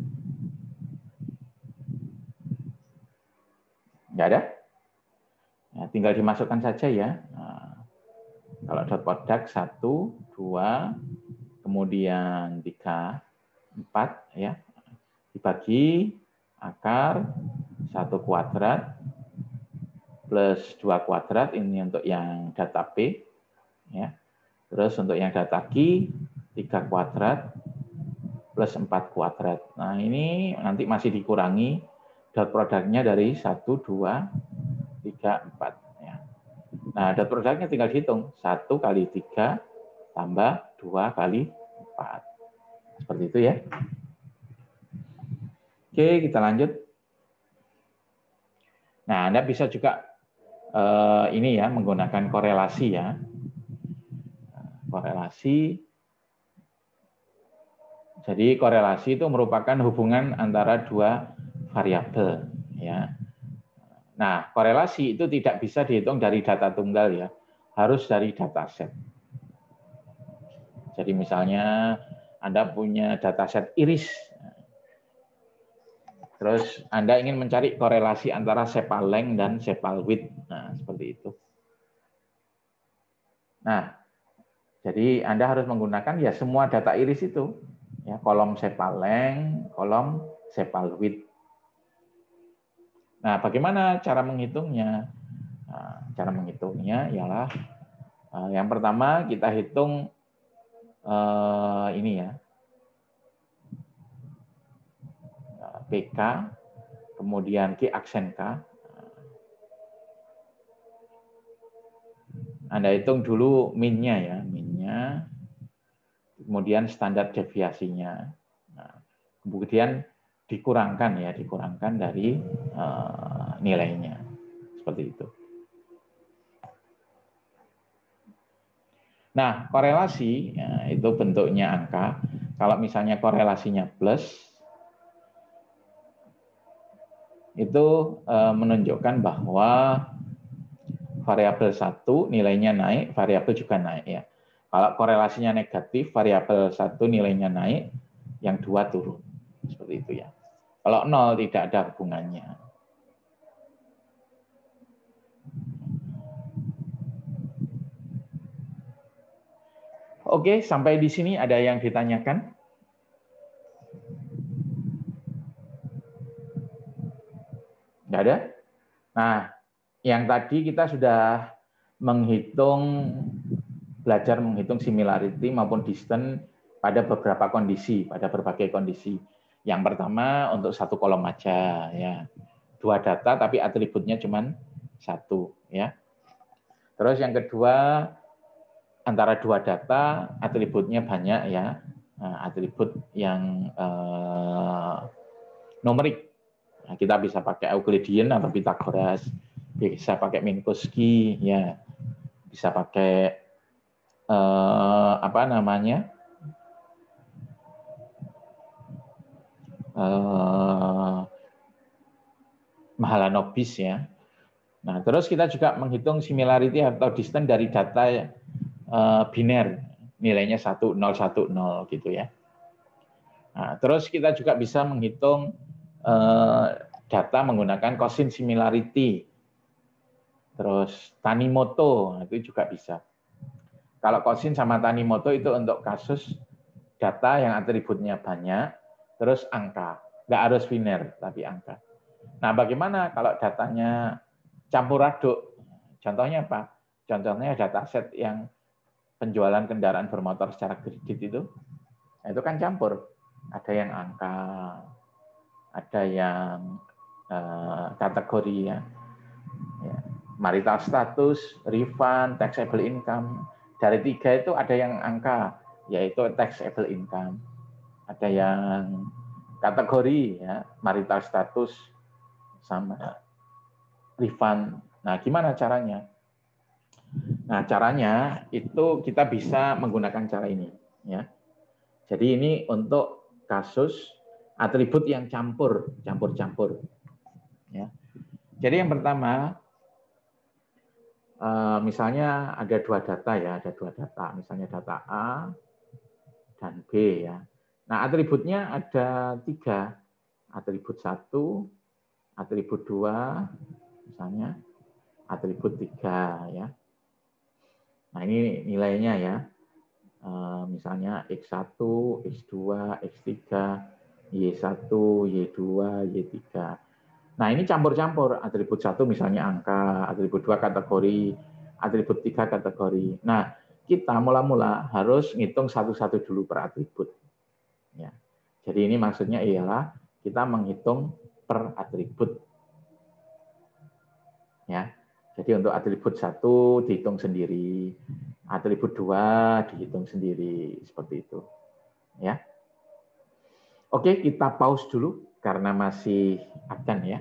Nggak ada? Ya, tinggal dimasukkan saja ya. Nah, kalau dot product 1, 2, kemudian 3, 4, ya. Dibagi akar 1 kuadrat plus 2 kuadrat, ini untuk yang data P. Ya. Terus untuk yang data Q, 3 kuadrat plus 4 kuadrat. Nah, ini nanti masih dikurangi dot produknya dari 1, 2, 3, 4. Ya. Nah, dot produknya tinggal dihitung. 1 kali 3 tambah 2 kali 4. Seperti itu ya. Oke, kita lanjut. Nah, Anda bisa juga ini ya, menggunakan korelasi ya. Korelasi. Jadi korelasi itu merupakan hubungan antara dua variabel ya. Nah, korelasi itu tidak bisa dihitung dari data tunggal ya. Harus dari dataset. Jadi misalnya Anda punya dataset iris. Terus Anda ingin mencari korelasi antara sepal length dan sepal width. Nah, seperti itu. Nah, jadi Anda harus menggunakan ya semua data iris itu. Ya, kolom sepal length, kolom sepal width. Nah, bagaimana cara menghitungnya? Nah, cara menghitungnya ialah yang pertama kita hitung ini ya, PK, kemudian Q aksen K. Anda hitung dulu min-nya ya, min-nya, kemudian standar deviasinya. Nah, kemudian dikurangkan ya, dikurangkan dari nilainya. Seperti itu. Nah, korelasi ya, itu bentuknya angka. Kalau misalnya korelasinya plus, itu menunjukkan bahwa variabel 1 nilainya naik, variabel juga naik ya. Kalau korelasinya negatif, variabel 1 nilainya naik, yang 2 turun. Seperti itu ya. Kalau 0 tidak ada hubungannya. Oke, sampai di sini ada yang ditanyakan? Nggak ada? Nah, yang tadi kita sudah belajar menghitung similarity maupun distance pada beberapa kondisi, pada berbagai kondisi. Yang pertama untuk satu kolom aja, ya, 2 data tapi atributnya cuma 1, ya. Terus yang kedua antara 2 data atributnya banyak, ya, atribut yang numerik. Nah, kita bisa pakai Euclidean atau Pythagoras, bisa pakai Minkowski, ya, bisa pakai apa namanya, Mahalanobis ya. Nah, terus kita juga menghitung similarity atau distance dari data biner, nilainya 1, 0, 1, 0 gitu ya. Nah, terus kita juga bisa menghitung data menggunakan cosine similarity. Terus Tanimoto, itu juga bisa. Kalau cosine sama Tanimoto itu untuk kasus data yang atributnya banyak, terus angka. Nggak harus biner, tapi angka. Nah, bagaimana kalau datanya campur aduk? Contohnya apa? Contohnya dataset yang penjualan kendaraan bermotor secara kredit itu. Nah, itu kan campur. Ada yang angka, ada yang kategori ya. Marital status, refund, taxable income. Dari 3 itu ada yang angka, yaitu taxable income. Ada yang kategori ya, marital status sama refund. Nah, gimana caranya? Nah, caranya itu kita bisa menggunakan cara ini ya. Jadi ini untuk kasus atribut yang campur-campur ya. Jadi yang pertama misalnya ada 2 data ya, ada 2 data, misalnya data A dan B ya. Nah, atributnya ada 3. Atribut 1, atribut 2, misalnya atribut 3 ya. Nah, ini nilainya ya. Misalnya X1, X2, X3, Y1, Y2, Y3. Nah, ini campur-campur. Atribut 1 misalnya angka, atribut 2 kategori, atribut 3 kategori. Nah, kita mula-mula harus ngitung satu-satu dulu per atribut. Ya. Jadi ini maksudnya ialah kita menghitung per atribut. Ya. Jadi untuk atribut 1 dihitung sendiri, atribut 2 dihitung sendiri, seperti itu. Ya. Oke, kita pause dulu karena masih akan ya.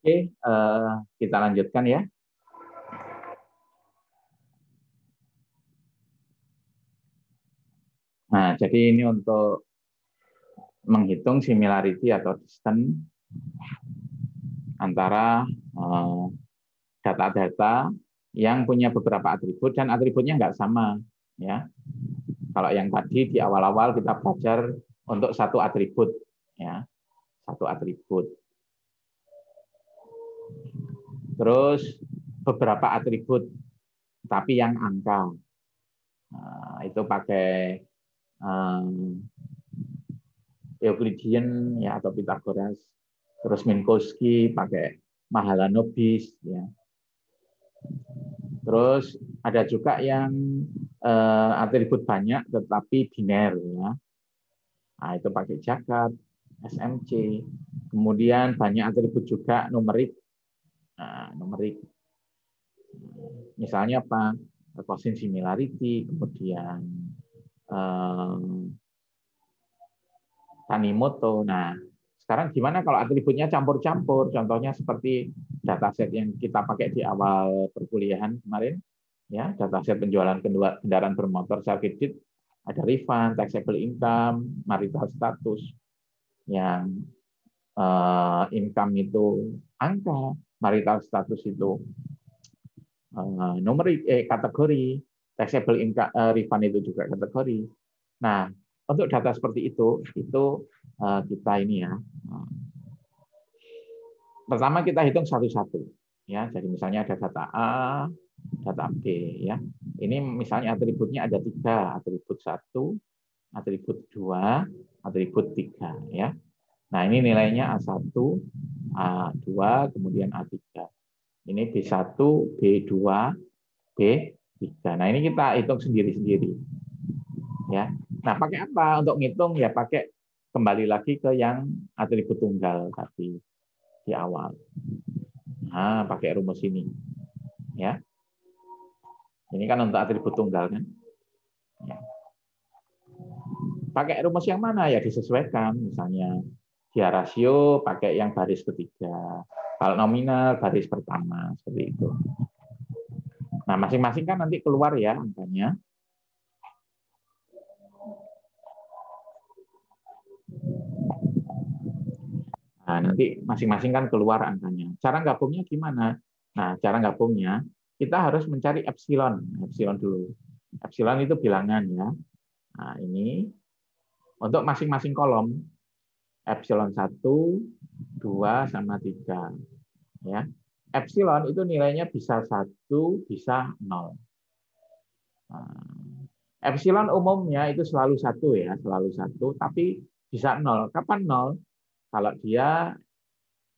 Oke, kita lanjutkan ya. Nah, jadi ini untuk menghitung similarity atau distance antara data-data yang punya beberapa atribut dan atributnya nggak sama, ya. Kalau yang tadi di awal-awal kita belajar untuk satu atribut, ya, satu atribut. Terus beberapa atribut, tapi yang angka. Nah, itu pakai Euclidean ya atau Pythagoras. Terus Minkowski pakai Mahalanobis, ya. Terus ada juga yang atribut banyak tetapi biner, ya. Nah, itu pakai Jacob, SMC. Kemudian banyak atribut juga numerik. Nah, numerik. Misalnya apa? Cosine similarity, kemudian Tanimoto. Nah, sekarang gimana kalau atributnya campur-campur? Contohnya seperti dataset yang kita pakai di awal perkuliahan kemarin, ya, dataset penjualan kendaraan bermotor secara kredit, ada refund, taxable income, marital status. Yang income itu angka, marital status itu numerik, kategori, taxable income, refund itu juga kategori. Nah, untuk data seperti itu kita ini ya. Pertama kita hitung satu-satu, ya. Jadi misalnya ada data A, data B, ya. Ini misalnya atributnya ada 3, atribut 1, atribut 2, atribut 3, ya. Nah, ini nilainya A1, A2, kemudian A3. Ini B1, B2, B3. Nah, ini kita hitung sendiri-sendiri. Ya. Nah, pakai apa untuk ngitung? Ya pakai kembali lagi ke yang atribut tunggal tadi di awal. Nah, pakai rumus ini. Ya. Ini kan untuk atribut tunggal kan. Ya. Pakai rumus yang mana? Ya disesuaikan. Misalnya dia rasio pakai yang baris ketiga. Kalau nominal baris pertama, seperti itu. Nah, masing-masing kan nanti keluar ya angkanya. Nah, nanti masing-masing kan keluar angkanya. Cara gabungnya gimana? Nah, cara gabungnya kita harus mencari epsilon. Epsilon dulu. Epsilon itu bilangan ya. Nah, ini untuk masing-masing kolom. Epsilon 1, 2, sama 3. Ya. Epsilon itu nilainya bisa 1, bisa 0. Nah, epsilon umumnya itu selalu 1 ya, selalu 1, tapi bisa 0. Kapan 0? Kalau dia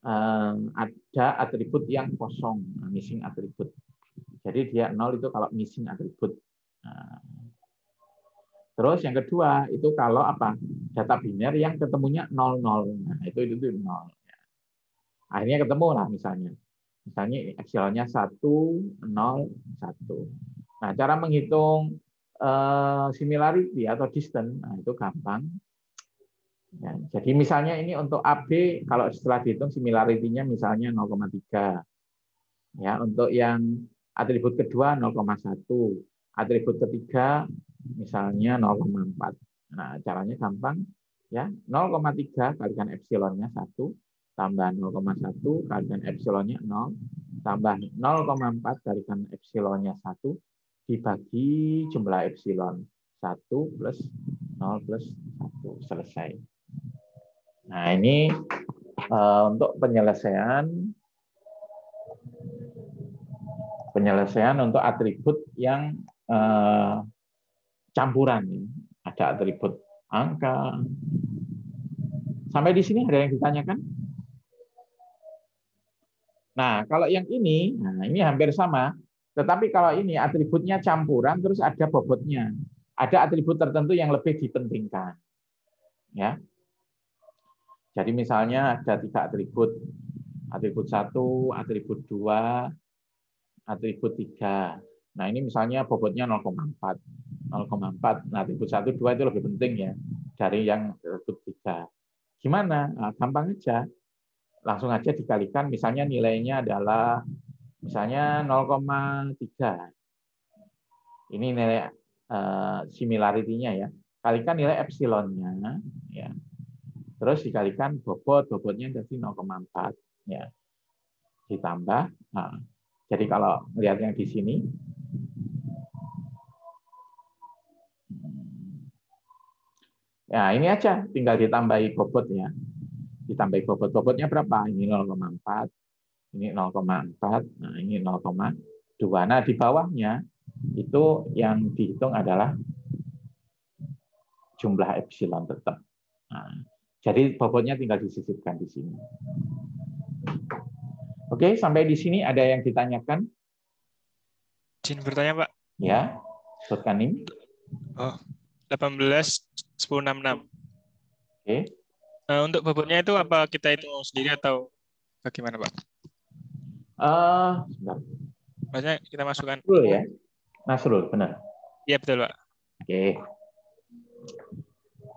ada atribut yang kosong, missing atribut. Jadi dia 0 itu kalau missing atribut. Nah, terus yang kedua itu kalau apa? Data biner yang ketemunya 00. Nah, itu 0. Akhirnya ketemu lah misalnya. Misalnya epsilonnya 1, 0, 1. Nah, cara menghitung similarity atau distance, nah itu gampang. Ya, jadi misalnya ini untuk AB kalau setelah dihitung similarity-nya misalnya 0,3. Ya, untuk yang atribut kedua 0,1. Atribut ketiga misalnya 0,4. Nah, caranya gampang ya. 0,3 kalikan epsilonnya 1 tambah 0,1 kalikan epsilonnya 0 tambah 0,4 kalikan epsilonnya 1 dibagi jumlah epsilon 1 plus 0 plus 1 selesai. Nah, ini untuk penyelesaian untuk atribut yang campuran. Ada atribut angka. Sampai di sini ada yang ditanyakan? Nah, kalau yang ini, nah ini hampir sama. Tetapi kalau ini atributnya campuran, terus ada bobotnya. Ada atribut tertentu yang lebih dipentingkan. Ya. Jadi misalnya ada 3 atribut. Atribut 1, atribut 2, atribut 3. Nah, ini misalnya bobotnya 0,4. 0,4. Nah, atribut 1, 2 itu lebih penting ya dari yang atribut 3. Gimana? Nah, gampang aja. langsung aja dikalikan, misalnya nilainya adalah misalnya 0,3. Ini nilai similarity-nya ya. Kalikan nilai epsilonnya ya. Terus dikalikan bobotnya jadi 0,4 ya. Ditambah. Nah, jadi kalau melihat yang di sini ya ini aja tinggal ditambahi bobot ya. Ditambahi bobotnya berapa? Ini 0,4. Ini 0,4. Nah, ini 0,2. Nah, di bawahnya itu yang dihitung adalah jumlah epsilon tetap. Nah, jadi bobotnya tinggal disisipkan di sini. Oke, sampai di sini ada yang ditanyakan? Izin bertanya, Pak. Ya, sebutkan NIM. Oh, 18.1066. Oke. Untuk bobotnya itu apa kita hitung sendiri atau bagaimana, Pak? Sebentar. Maksudnya kita masukkan. Nasrul ya? Nasrul, benar. Iya, betul, Pak. Oke.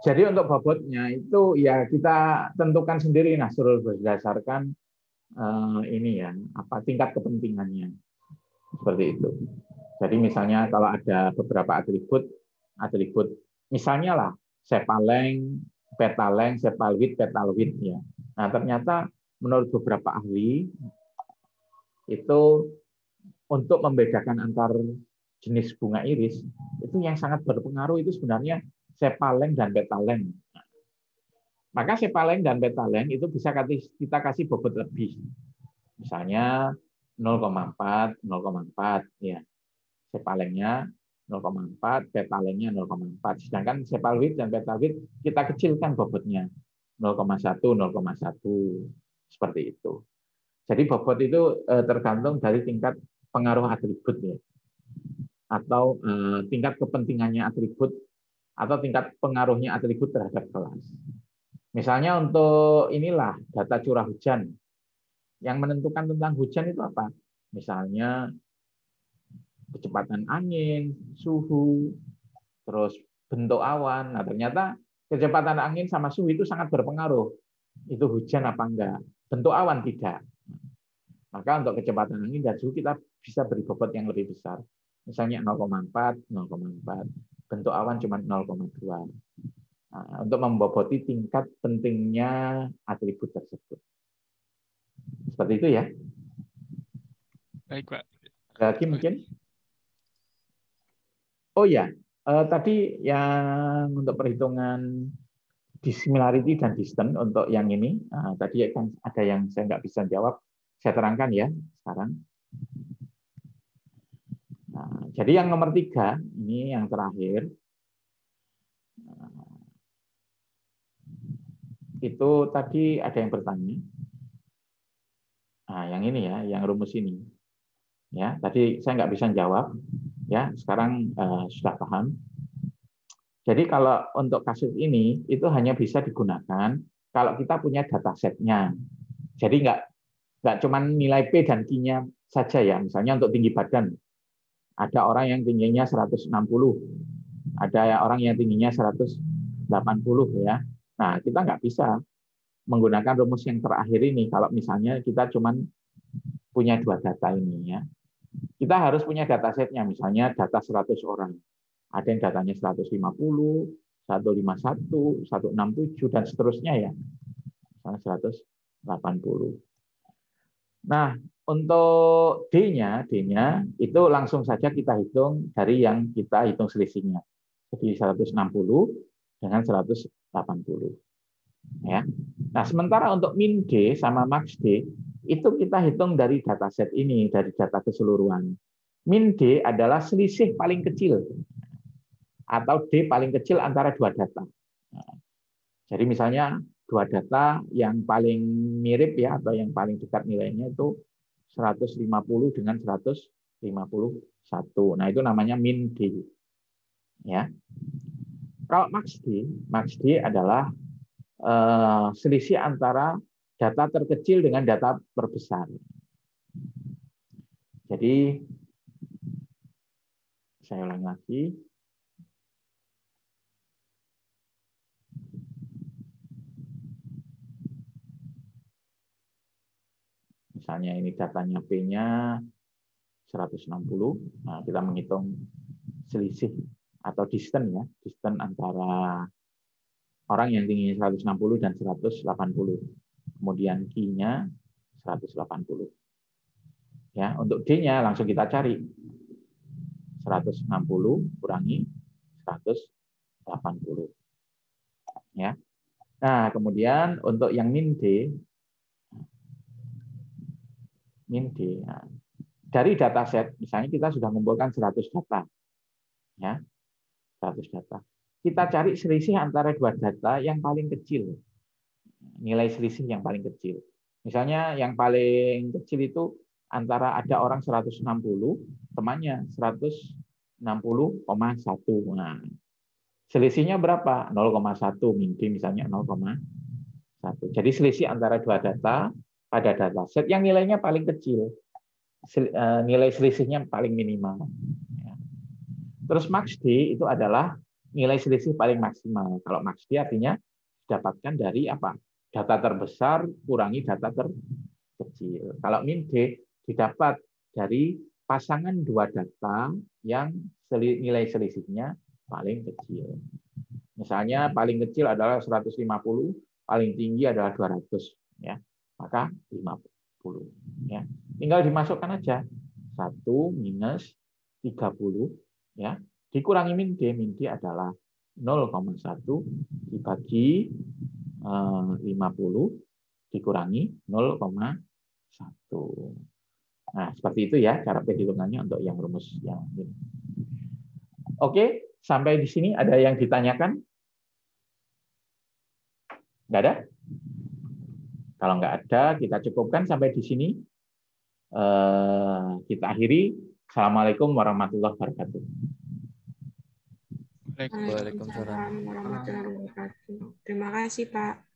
Jadi untuk bobotnya itu ya kita tentukan sendiri Nasrul berdasarkan ini ya, apa tingkat kepentingannya. Seperti itu. Jadi misalnya kalau ada beberapa atribut misalnya lah sepaleng, petaleng, sepalwit, petalwit ya. Nah, ternyata menurut beberapa ahli itu untuk membedakan antar jenis bunga iris itu yang sangat berpengaruh itu sebenarnya sepaleng dan petaleng. Maka sepaleng dan petaleng itu bisa kita kasih bobot lebih. Misalnya 0,4 ya. Sepalengnya 0,4, petalengnya 0,4. Sedangkan sepalwit dan petalwit kita kecilkan bobotnya 0,1, 0,1 seperti itu. Jadi bobot itu tergantung dari tingkat pengaruh atribut ya. Atau tingkat kepentingannya atribut atau tingkat pengaruhnya atribut terhadap kelas. Misalnya untuk inilah data curah hujan. Yang menentukan tentang hujan itu apa? Misalnya kecepatan angin, suhu, terus bentuk awan. Nah, ternyata kecepatan angin sama suhu itu sangat berpengaruh. Itu hujan apa enggak? Bentuk awan tidak. Maka untuk kecepatan angin dan suhu kita bisa beri bobot yang lebih besar. Misalnya 0,4, 0,4. Bentuk awan cuma 0,2. Nah, untuk memboboti tingkat pentingnya atribut tersebut. Seperti itu ya. Baik, Pak. Lagi mungkin? Oh ya, tadi yang untuk perhitungan dissimilarity dan distance untuk yang ini, tadi kan ada yang saya nggak bisa jawab, saya terangkan ya sekarang. Nah, jadi yang nomor 3, ini yang terakhir, itu tadi ada yang bertanya. Nah, yang ini ya, yang rumus ini. Ya, tadi saya nggak bisa jawab. Ya, sekarang sudah paham. Jadi kalau untuk kasus ini itu hanya bisa digunakan kalau kita punya datasetnya. Jadi nggak cuma nilai P dan Q-nya saja ya. Misalnya untuk tinggi badan, ada orang yang tingginya 160, ada orang yang tingginya 180 ya. Nah, kita nggak bisa menggunakan rumus yang terakhir ini kalau misalnya kita cuma punya 2 data ini ya. Kita harus punya datasetnya, misalnya data 100 orang. Ada yang datanya 150, 151, 167, dan seterusnya ya. Misalnya 180. Nah, untuk D-nya itu langsung saja kita hitung dari yang kita hitung selisihnya. Jadi 160 dengan 180. Ya. Nah, sementara untuk min D sama max D itu kita hitung dari dataset ini, dari data keseluruhan. Min D adalah selisih paling kecil atau D paling kecil antara 2 data. Nah, jadi misalnya 2 data yang paling mirip ya atau yang paling dekat nilainya itu 150 dengan 151. Nah, itu namanya min D. Ya. Kalau max D adalah selisih antara data terkecil dengan data terbesar. Jadi saya ulang lagi. Misalnya ini datanya P-nya 160. Nah, kita menghitung selisih atau distance ya, distance antara orang yang tingginya 160 dan 180. Kemudian Q-nya 180. Ya, untuk D-nya langsung kita cari. 160 kurangi 180. Ya. Nah, kemudian untuk yang min D, nah, dari dataset, misalnya kita sudah mengumpulkan 100 data. Ya, 100 data. Kita cari selisih antara dua data yang paling kecil. Nilai selisih yang paling kecil. Misalnya yang paling kecil itu antara ada orang 160, temannya 160,1. Nah, selisihnya berapa? 0,1 min D misalnya 0,1. Jadi selisih antara dua data pada dataset yang nilainya paling kecil. Nilai selisihnya paling minimal. Terus max D itu adalah nilai selisih paling maksimal. Kalau max D artinya didapatkan dari apa? Data terbesar kurangi data terkecil. Kalau min D didapat dari pasangan dua data yang nilai selisihnya paling kecil. Misalnya paling kecil adalah 150, paling tinggi adalah 200, ya. Maka 50, ya. Tinggal dimasukkan aja 1 minus 30, ya. Dikurangi min D adalah 0,1 dibagi 50 dikurangi 0,1. Nah, seperti itu ya cara perhitungannya untuk yang rumus yang ini. Oke, sampai di sini ada yang ditanyakan? Nggak ada? Kalau nggak ada, kita cukupkan sampai di sini. Kita akhiri. Assalamualaikum warahmatullahi wabarakatuh. Waalaikumsalam. Waalaikumsalam warahmatullahi wabarakatuh. Terima kasih, Pak.